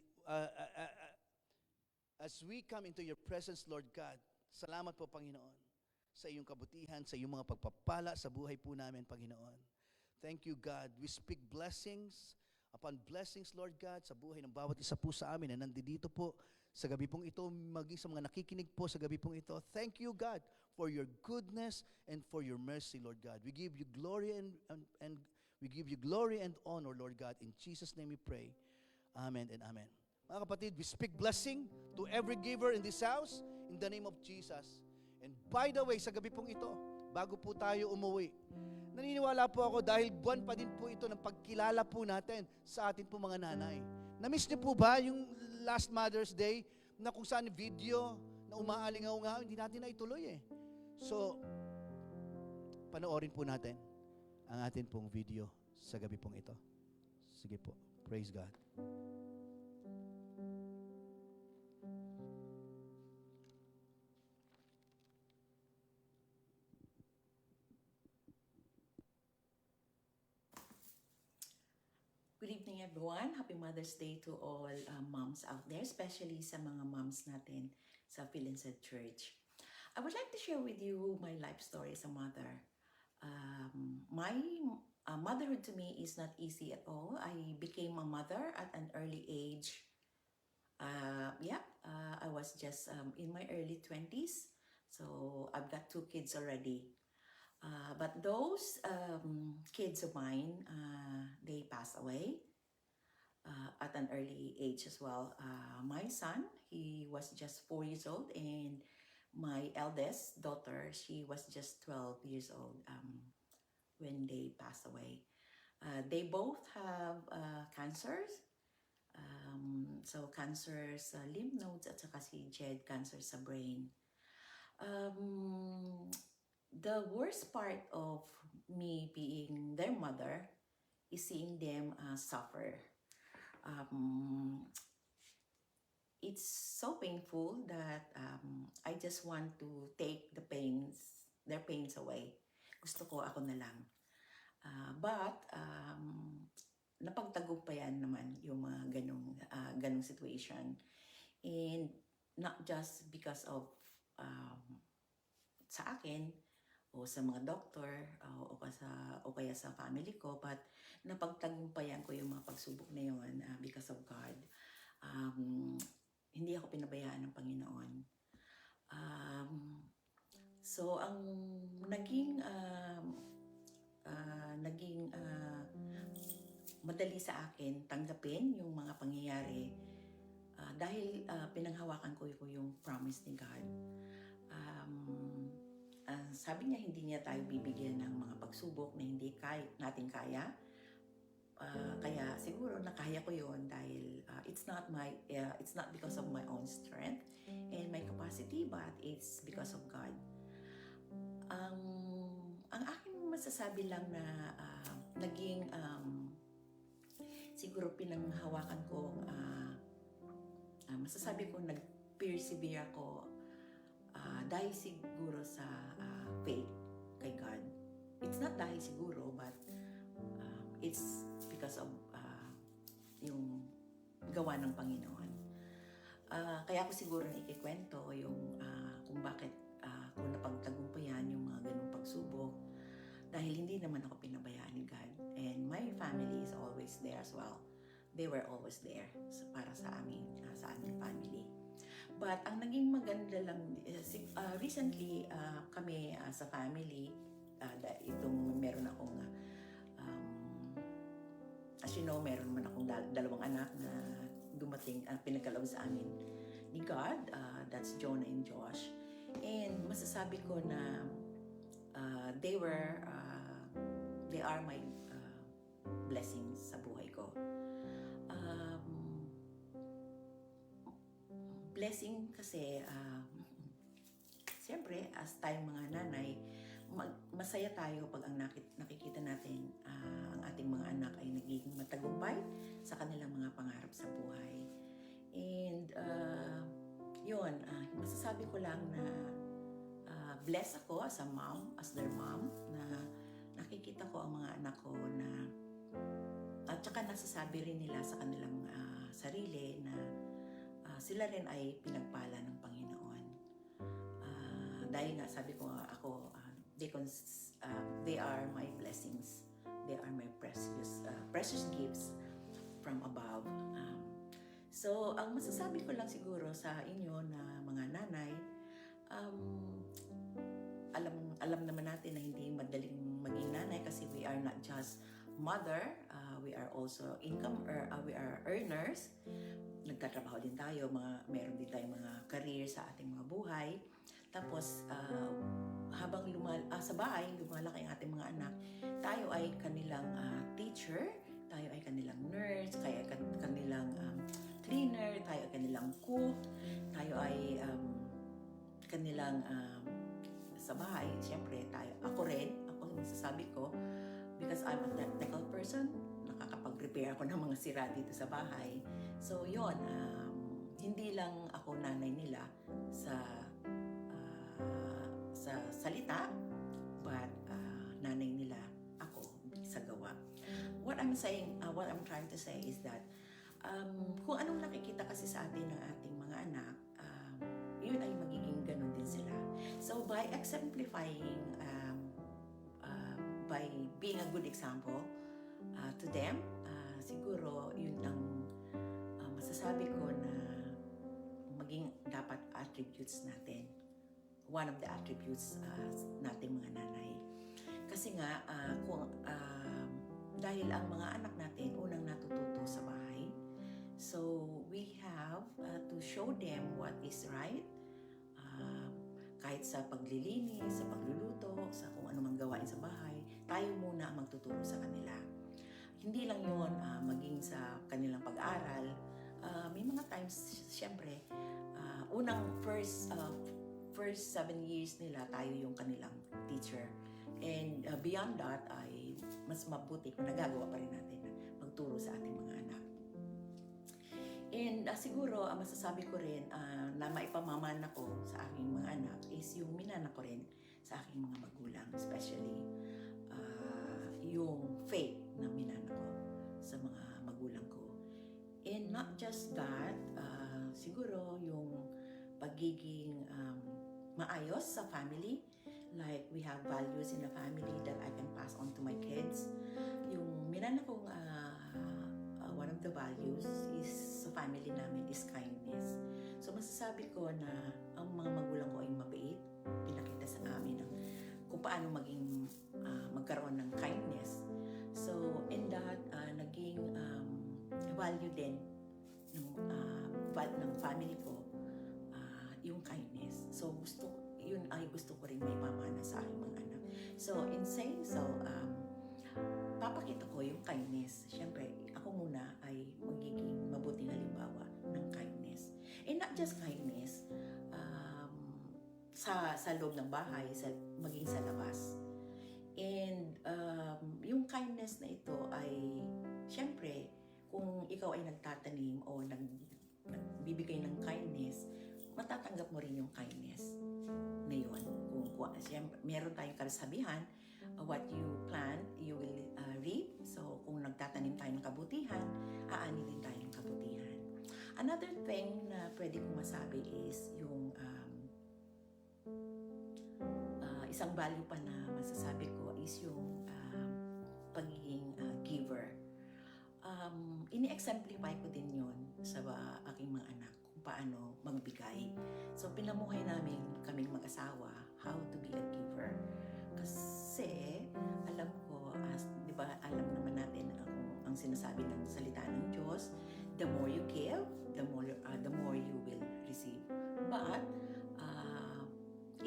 come into your presence, Lord God, salamat po, Panginoon, sa iyong kabutihan, sa iyong mga pagpapala sa buhay po namin, Panginoon. Thank you, God. We speak blessings upon blessings, Lord God, sa buhay ng bawat isa po sa amin na nandito po sa gabi pong ito, maging sa mga nakikinig po sa gabi pong ito. Thank you, God, for your goodness and for your mercy, Lord God. We give you glory and we give you glory and honor, Lord God. In Jesus' name we pray. Amen and amen. Mga kapatid, we speak blessing to every giver in this house in the name of Jesus. And by the way, sa gabi pong ito, bago po tayo umuwi, naniniwala po ako dahil buwan pa din po ito ng pagkilala po natin sa atin po mga nanay. Na-miss niyo po ba yung last Mother's Day na kung saan video na umaalingaw-ngaw, hindi natin na ituloy eh. So, panoorin po natin ang atin pong video sa gabi pong ito. Sige po. Praise God. Good evening, everyone. Happy Mother's Day to all moms out there, especially sa mga moms natin sa Philinset Church. I would like to share with you my life story as a mother. My motherhood to me is not easy at all. I became a mother at an early age. I was just in my early 20s. So I've got 2 kids already. But those kids of mine, they passed away at an early age as well. My son, he was just 4 years old, and my eldest daughter, she was just 12 years old when they passed away. They both have cancers. So cancer sa lymph nodes at saka si Jed, cancer sa brain. The worst part of me being their mother is seeing them suffer. It's so painful that I just want to take their pains away. Gusto ko ako na lang. But napagtagumpayan naman yung mga ganong situation. And not just because of sa akin, o sa mga doktor, o kaya sa family ko, but napagtagumpayan ko yung mga pagsubok na yun because of God. Hindi ako pinabayaan ng Panginoon. So, ang naging madali sa akin tanggapin yung mga pangyayari dahil pinanghawakan ko yung promise ni God. Sabi niya hindi niya tayo bibigyan ng mga pagsubok na hindi natin kaya. Kaya siguro nakaya ko yon dahil it's not because of my own strength and my capacity, but it's because of God. Ang aking masasabi lang na naging siguro pinanghawakan ko, masasabi ko nag-persevere ako dahil siguro sa faith kay God. It's not dahil siguro, but it's because of yung gawa ng Panginoon. Kaya ako siguro ikikwento yung kung bakit ko napagtagumpayan yung mga ganung pagsubok dahil hindi naman ako pinabayaan ni God. And my family is always there as well. They were always there para sa aming family. But ang naging maganda lang, recently kami sa family, meron akong, as you know, meron man akong dalawang anak na dumating, pinagkaloob sa amin ni God, that's Jonah and Josh. And masasabi ko na they are my blessings sa buhay ko. Blessing kasi, siyempre, as tayong mga nanay, masaya tayo pag ang nakikita natin ang ating mga anak ay nagiging matagumpay sa kanilang mga pangarap sa buhay. And, masasabi ko lang na blessed ako as a mom, as their mom, na nakikita ko ang mga anak ko na at saka nasasabi rin nila sa kanilang sarili na sila rin ay pinagpala ng Panginoon. Dahil nga sabi ko nga ako, they are my blessings. They are my precious gifts from above. So, ang masasabi ko lang siguro sa inyo na mga nanay, alam naman natin na hindi madaling maging nanay kasi we are not just mother, we are also we are earners. Nagtatrabaho din tayo, meron din tayong mga career sa ating mga buhay. Tapos, habang sa bahay, lumalaki ang ating mga anak, tayo ay kanilang teacher, tayo ay kanilang nurse, tayo ay kanilang cleaner, tayo ay kanilang cook, tayo ay kanilang sa bahay. Siyempre, ako masasabi ko, because I'm a technical person, nakakapag-repair ako ng mga sira dito sa bahay. So, yon, hindi lang ako nanay nila sa salita, but nanay nila ako sa gawa. What I'm trying to say is that kung anong nakikita kasi sa atin ng ating mga anak, yun ay magiging ganun din sila. So by exemplifying, by being a good example to them, siguro yun ang masasabi ko na maging dapat attributes natin. One of the attributes nating mga nanay. Kasi nga, dahil ang mga anak natin unang natututo sa bahay, so we have to show them what is right, kahit sa paglilinis, sa pagluluto, sa kung ano mang gawain sa bahay, tayo muna ang magtuturo sa kanila. Hindi lang yun, maging sa kanilang pag-aral, may mga times, syempre, unang first 7 years nila, tayo yung kanilang teacher. And beyond that, ay mas mabuti kung nagagawa pa rin natin na magturo sa ating mga anak. And siguro, masasabi ko rin na maipamamana ko sa aking mga anak is yung minana ko rin sa aking mga magulang, especially yung faith na minana ko sa mga magulang ko. And not just that, siguro yung pagiging maayos sa family, like we have values in the family that I can pass on to my kids. Yung minana kong one of the values is sa family namin is kindness. So masasabi ko na ang mga magulang ko ay mabait. Pinakita sa amin kung paano magkaroon ng kindness. So in that, naging value din ng family ko yung kindness. So yun ay gusto ko rin may pamana sa aking mga anak. So in saying so, papakita ko yung kindness. Siyempre, ako muna ay magiging mabuting halimbawa ng kindness. And not just kindness, sa loob ng bahay, maging sa labas. And yung kindness na ito ay, siyempre, kung ikaw ay nagtatanim o nagbibigay ng kindness, matatanggap mo rin yung kindness na yun. Kung siyempre, meron tayong kasabihan, what you plant, you will reap. So, kung nagtatanim tayo ng kabutihan, aani din tayo ng kabutihan. Another thing na pwede kong masabi is yung isang value pa na masasabi ko is yung pagiging giver. Ini-exemplify ko din yun sa aking mga anak kung paano magbigay. So, pinamuhay namin kaming mag-asawa how to be a giver. Kasi, alam ko, di ba, alam naman natin ang sinasabi ng salita ng Diyos, the more you give, the more you will receive. But,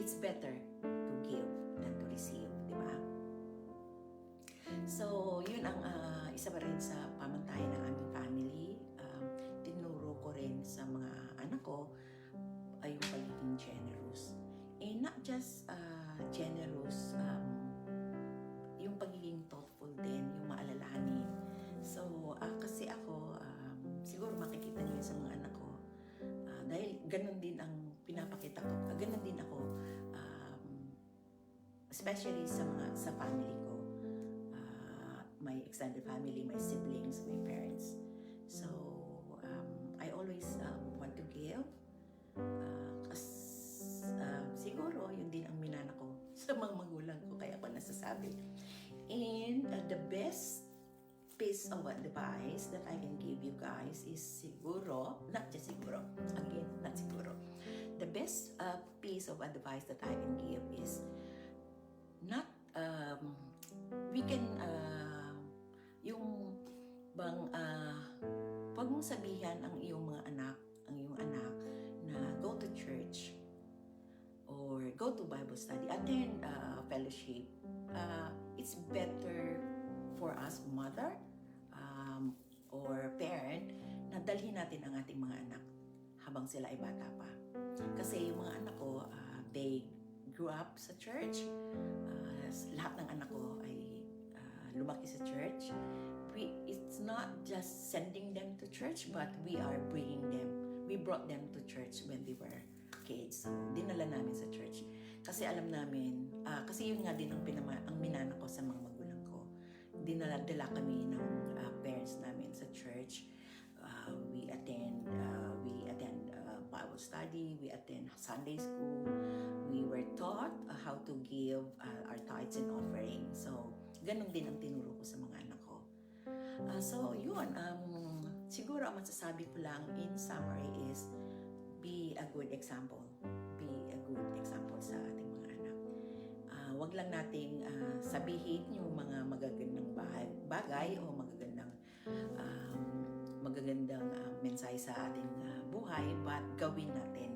it's better to give than to receive, di ba? So, yun ang isa pa rin sa pamantayan ng aming family. Tinuro ko rin sa mga anak ko ay yung pagiging generous. And not just generous, yung pagiging thoughtful din, yung maalalahanin. So, kasi ako, siguro makikita niyo sa mga anak ko, dahil ganun din ang pinapakita ko, ganun din ako especially sa family ko. My extended family, my siblings, my parents. So, I always want to give. Siguro, yun din ang minana ko sa mga magulang ko, kaya ako nasasabi. And the best piece of advice that I can give you guys is siguro, not just siguro, again, not siguro. The best piece of advice that I can give is not, we can, yung bang, wag mong sabihan ang iyong mga anak, na go to church or go to Bible study, attend fellowship. It's better for us mother or parent na dalhin natin ang ating mga anak habang sila ay bata pa. Kasi yung mga anak ko, they grew up sa church. Lahat ng anak ko ay lumaki sa church. It's not just sending them to church, but we are bringing them. We brought them to church when they were kids. So, dinala namin sa church. Kasi alam namin, kasi yun nga din ang minana ko sa mga magulang ko. Dinala kami ng parents namin sa church. We attend Bible study, we attend Sunday school. We were taught how to give our tithes and offering. So, ganun din ang tinuro ko sa mga anak ko. So, yun. Siguro ang masasabi ko lang in summary is be a good example. Be a good example sa ating mga anak. Wag lang nating sabihin yung mga magagandang bagay o magagandang mensahe sa ating buhay, but gawin natin.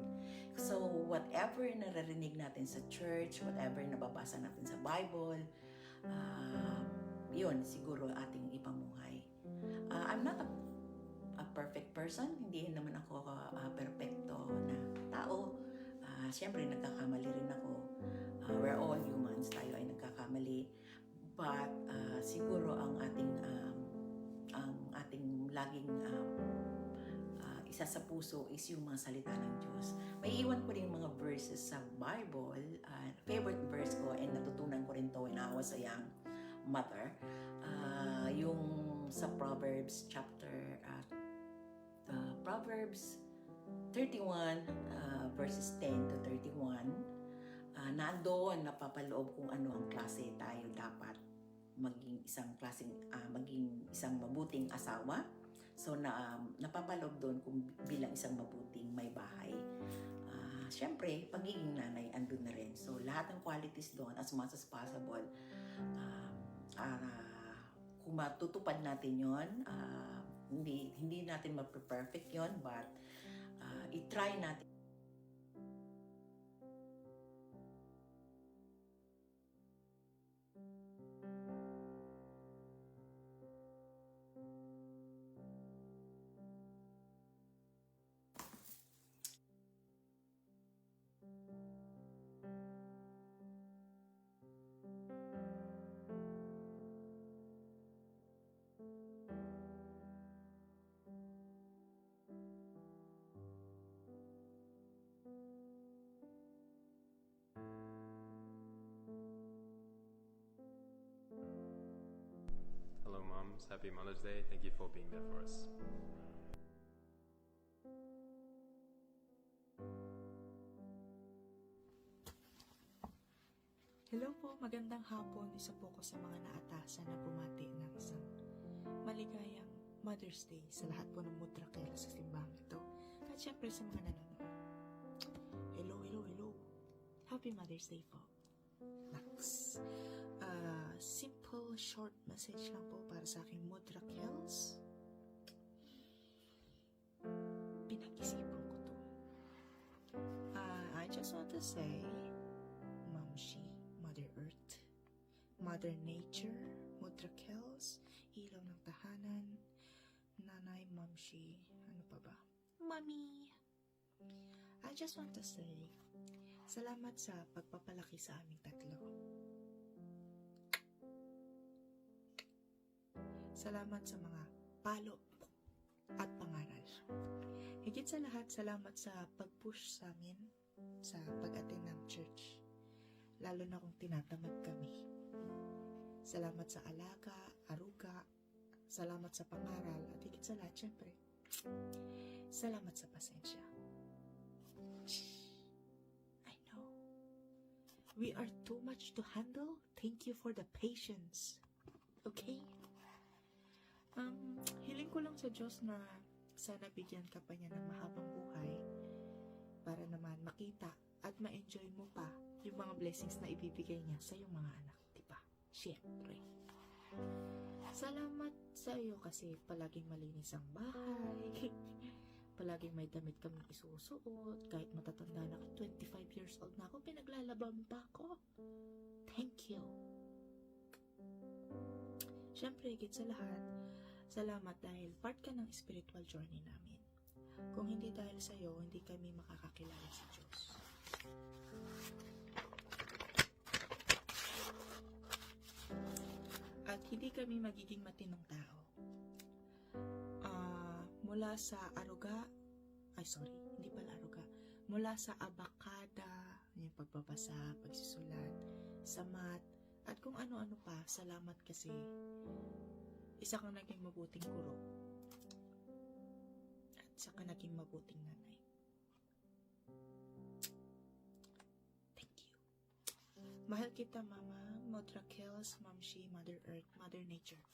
So, whatever naririnig natin sa church, whatever nababasa natin sa Bible, yun, siguro ating ipamuhay. I'm not a perfect person. Hindi naman ako perfecto na tao. Siyempre, nagkakamali rin ako. We're all humans. Tayo ay nagkakamali. But, siguro ang ating laging isa sa puso is yung mga salita ng Diyos. May iwan ko rin mga verses sa Bible. Favorite verse ko, and natutunan ko rin to when I was a young mother. Yung sa Proverbs chapter Proverbs 31 verses 10 to 31, nandoon napapaloob kung ano ang klase tayo dapat maging isang mabuting asawa. So napapaloob doon kung bilang isang mabuting may bahay. Siyempre, pagiging nanay andun na rin. So lahat ng qualities doon as much as possible, kung matutupad natin yon, hindi natin ma-perfect yon, but i-try natin. Hello, moms. Happy Mother's Day. Thank you for being there for us. Hello po, magandang hapon. Isa po ko sa mga naatasan na bumati ng isang maligayang Mother's Day sa lahat po ng Mudrakel sa simbahan ito. At syempre sa mga nanonood. Hello. Happy Mother's Day po. Next. Simple, short message lang po para sa aking Mudrakels. Pinag-isipan ko to. I just want to say, Mamshi, Mother Earth, Mother Nature, Mudrakels, Ilaw ng Tahanan, Nanay, Mamshi, ano pa ba? Mami! I just want to say, salamat sa pagpapalaki sa aming tatlo. Salamat sa mga palo at pangaral. Higit sa lahat, salamat sa pag-push sa amin sa pag-attend ng church. lalo na kung tinatamad kami. Salamat sa alaga, aruga, salamat sa pangaral, at higit sa lahat, syempre, salamat sa pasensya. I know. We are too much to handle. Thank you for the patience. Okay? Hiling ko lang sa Diyos na sana bigyan ka pa niya ng mahabang buhay para naman makita at ma-enjoy mo pa yung mga blessings na ibibigay niya sa iyong mga anak. Diba? Siyempre. Salamat sa iyo kasi palaging malinis ang bahay. Palaging may damit kaming isusuot. Kahit matatanda na ako, 25 years old na ako, pinaglalaban pa ako. Thank you. Siyempre, higit sa lahat, salamat dahil part ka ng spiritual journey namin. Kung hindi dahil sa iyo, hindi kami makakakilala sa Diyos. At hindi kami magiging matinong tao. Mula sa mula sa abakada, yung pagbabasa, pagsisulat, sa math, at kung ano-ano pa, salamat kasi isa kang naging mabuting guro. At isa kang naging mabuting nanay. Thank you. Mahal kita, Mama, Mother Kels, Mamshi, Mother Earth, Mother Nature,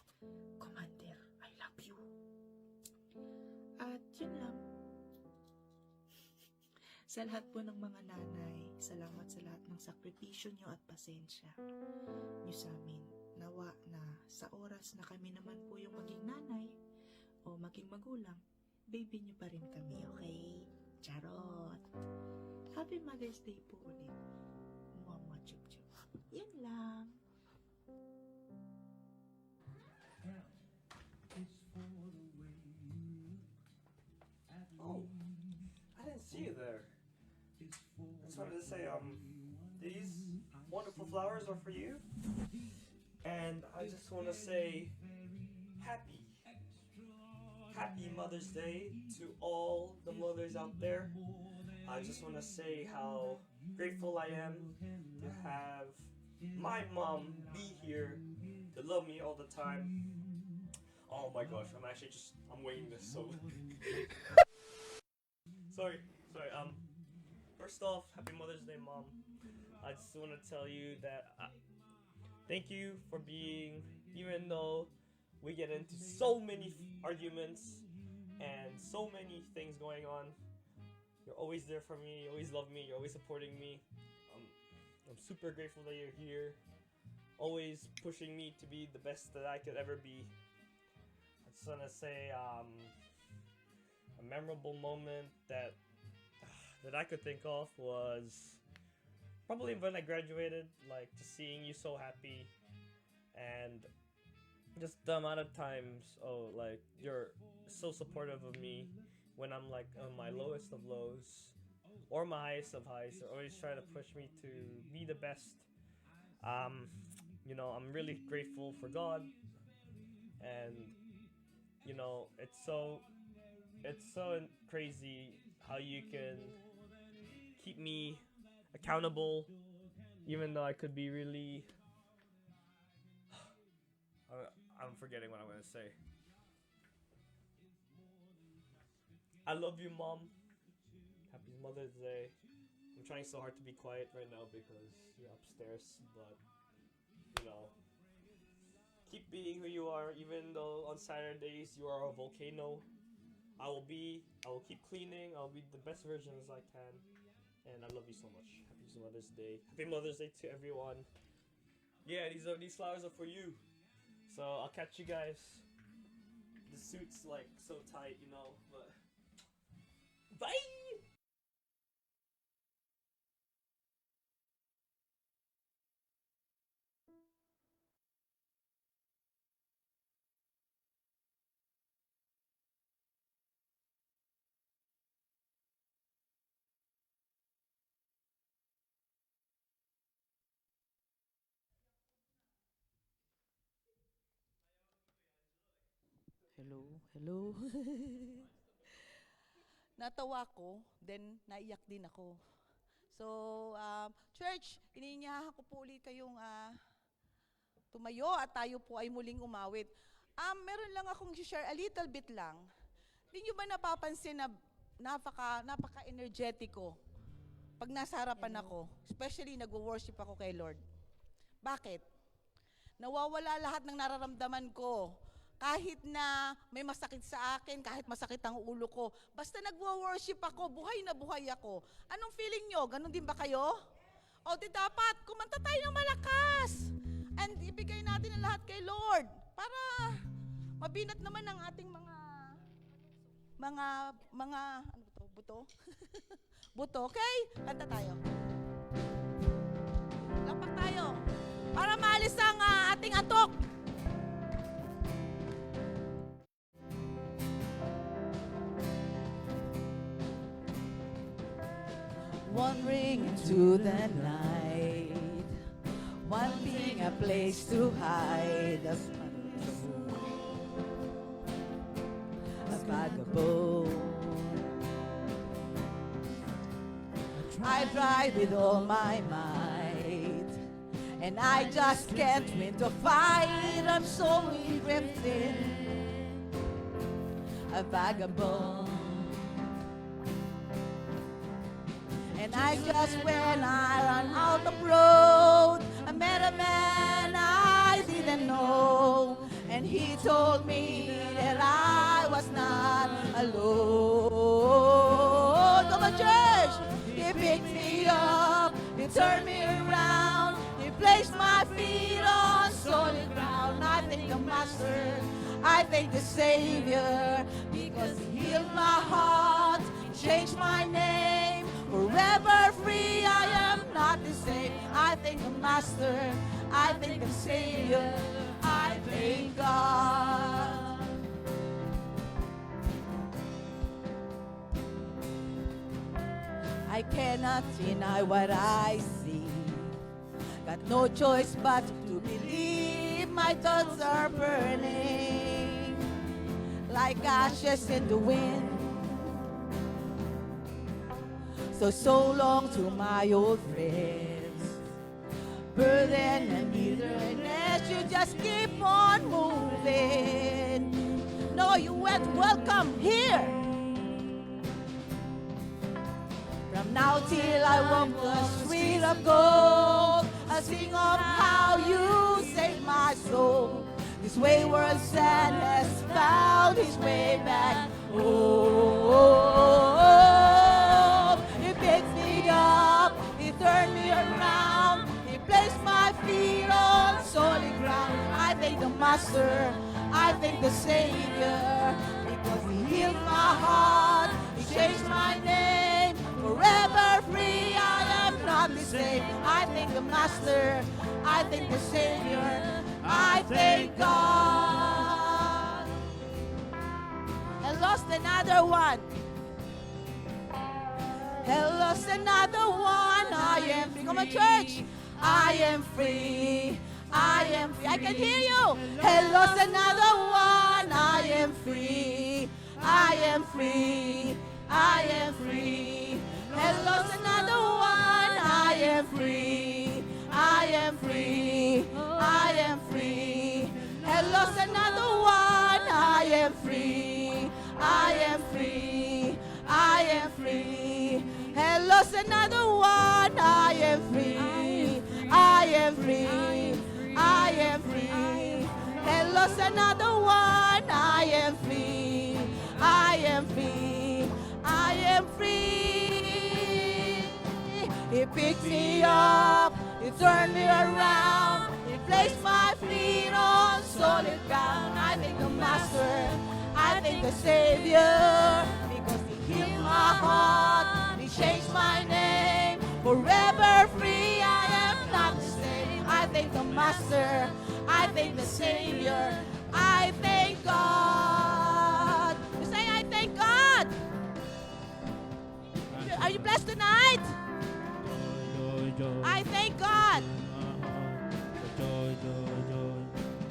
Commander, I love you. At yun lang. Sa lahat po ng mga nanay, salamat sa lahat ng sakripisyo nyo at pasensya nyo sa amin. Nawa na sa oras na kami naman po yung maging nanay o maging magulang, baby nyo pa rin kami, okay? Charot! Happy Mother's Day po ulit. Mama chup chup. Yan lang. Oh, I didn't see you there. I just wanted to say, these wonderful flowers are for you. And I just want to say, happy Mother's Day to all the mothers out there. I just want to say how grateful I am to have my mom be here, to love me all the time. Oh my gosh, I'm waiting this so. Sorry. First off, happy Mother's Day, Mom. I just want to tell you that thank you for being, even though we get into so many arguments and so many things going on, you're always there for me, you always love me, you're always supporting me. I'm super grateful that you're here, always pushing me to be the best that I could ever be. I just want to say, a memorable moment that I could think of was probably when I graduated, like just seeing you so happy, and just the amount of times, like you're so supportive of me when I'm like on my lowest of lows or my highest of highs. You're always trying to push me to be the best. I'm really grateful for God, and it's so crazy how you can keep me accountable, even though I could be really I'm forgetting what I'm gonna say. I love you, Mom. Happy Mother's Day. I'm trying so hard to be quiet right now because you're upstairs, but keep being who you are, even though on Saturdays you are a volcano. I will keep cleaning, I'll be the best version as I can, and I love you so much. Happy Mother's Day. Happy Mother's Day to everyone. Yeah, these flowers are for you. So I'll catch you guys. The suit's like so tight, but bye! Hello. Natawa ko, then naiyak din ako. So, church, iniinyahan ko po ulit kayong tumayo at tayo po ay muling umawit. Meron lang akong share a little bit lang. Hindi nyo ba napapansin na napaka-energetic ko pag nasa harapan ako, especially nagwo-worship ako kay Lord? Bakit? Nawawala lahat ng nararamdaman ko. Kahit na may masakit sa akin, kahit masakit ang ulo ko, basta nagwo-worship ako, buhay na buhay ako. Anong feeling nyo? Ganon din ba kayo? O di dapat, kumanta tayo ng malakas. And ibigay natin ang lahat kay Lord para mabinat naman ang ating mga ano to, buto? Buto, okay? Kanta tayo. Lapak tayo. Para maalis ang ating atok. Wandering into the night, wanting a place to hide, a vagabond. I tried with all my might, and I just can't win the fight. I'm slowly drifting, a vagabond. And I just, when I ran out of road, I met a man I didn't know, and he told me that I was not alone. Come on, church! He picked me up, he turned me around, he placed my feet on solid ground. I thank the Master, I thank the Savior, because he healed my heart, he changed my name. Forever free, I am not the same. I thank the Master, I thank the Savior, I thank God. I cannot deny what I see. Got no choice but to believe. My thoughts are burning like ashes in the wind. So long to my old friends, burden and bitterness, you just keep on moving. No, you weren't welcome here. From now till I walk the street of gold, I sing of how you saved my soul. This wayward son has found his way back. He picked me up, he turned me around, he placed my feet on solid ground. I thank the Master, I thank the Savior, because he healed my heart, he changed my name. Forever free, I am not the same. I thank the Master, I thank the Savior, I thank God. I lost another one. I lost another one. I am free. Come on, church. I am free. I am free. I can hear you. I lost another one. I am free. I am free. I am free. I lost another one. I am free. I am free. I am free. I lost another one. I am free. I am free. I am free. I lost another one. I am free. I am free. I am free. I lost another one. I am free. I am free. I am free. He picked me up. He turned me around. He placed my feet on solid ground. I thank the Master. I thank the Savior, because he healed my heart. He changed my name. Forever free, I am not the same. I thank the Master. I thank the Savior. I thank God. You say, I thank God. Are you blessed tonight? Joy, joy, I thank God. joy, joy, joy,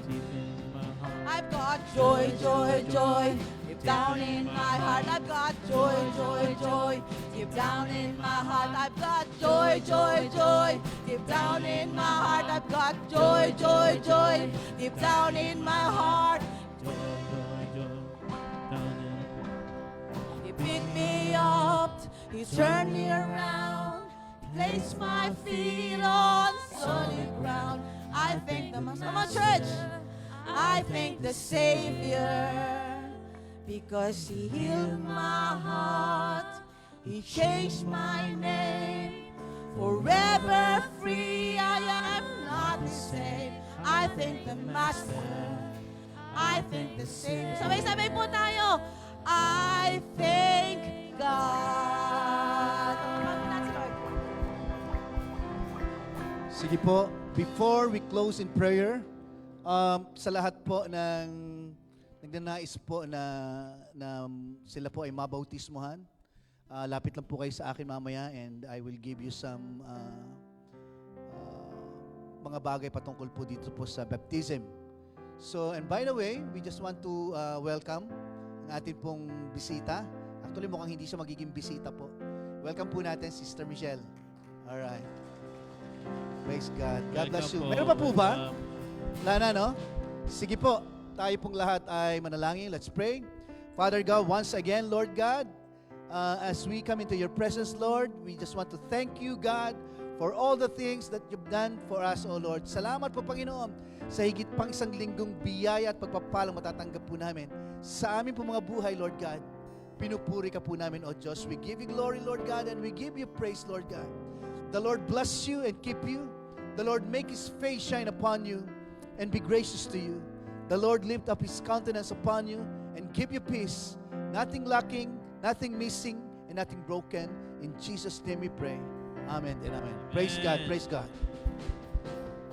deep in my heart. I've got joy, joy, joy, deep down in my heart. I've got joy, joy, joy, deep down in my heart, I've got joy, joy, joy. Deep down in my heart, I've got joy, joy, joy. Deep down in my heart, Joy, joy, joy. Down in He picked me up, He turned me around, placed my feet on solid ground. I thank the Master. Come on, church. I thank the Savior because He healed my heart. He changed my name. Forever free, I am not the same. I thank the Master. I thank the Savior. Sabay-sabay po tayo. I thank God. Sige po, before we close in prayer, sa lahat po ng nagnanais po na sila po ay mabautismuhan, lapit lang po kayo sa akin mamaya and I will give you some mga bagay patungkol po dito po sa baptism. So, and by the way, we just want to welcome ang ating pong bisita. Actually, mukhang hindi siya magiging bisita po. Welcome po natin, Sister Michelle. Alright. Praise God. God bless you. Meron pa po ba? Wala na, no? Sige po. Tayo pong lahat ay manalangin. Let's pray. Father God, once again, Lord God, as we come into your presence, Lord, we just want to thank you, God, for all the things that you've done for us, O Lord. Salamat po, Panginoon, sa higit pang isang linggong biyaya at pagpapalang matatanggap po namin sa amin po mga buhay, Lord God. Pinupuri ka po namin, O Diyos. We give you glory, Lord God, and we give you praise, Lord God. The Lord bless you and keep you. The Lord make His face shine upon you and be gracious to you. The Lord lift up His countenance upon you and give you peace. Nothing lacking, nothing missing, and nothing broken. In Jesus' name we pray. Amen and amen. Praise God, praise God.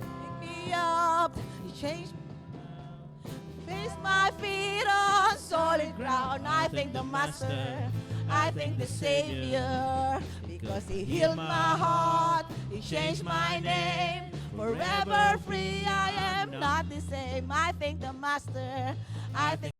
Pick me up, He changed me. Placed my feet on solid ground. I thank the Master. I thank the Savior because He healed my heart. He changed my name. Forever free, I am not the same. I thank the Master. I thank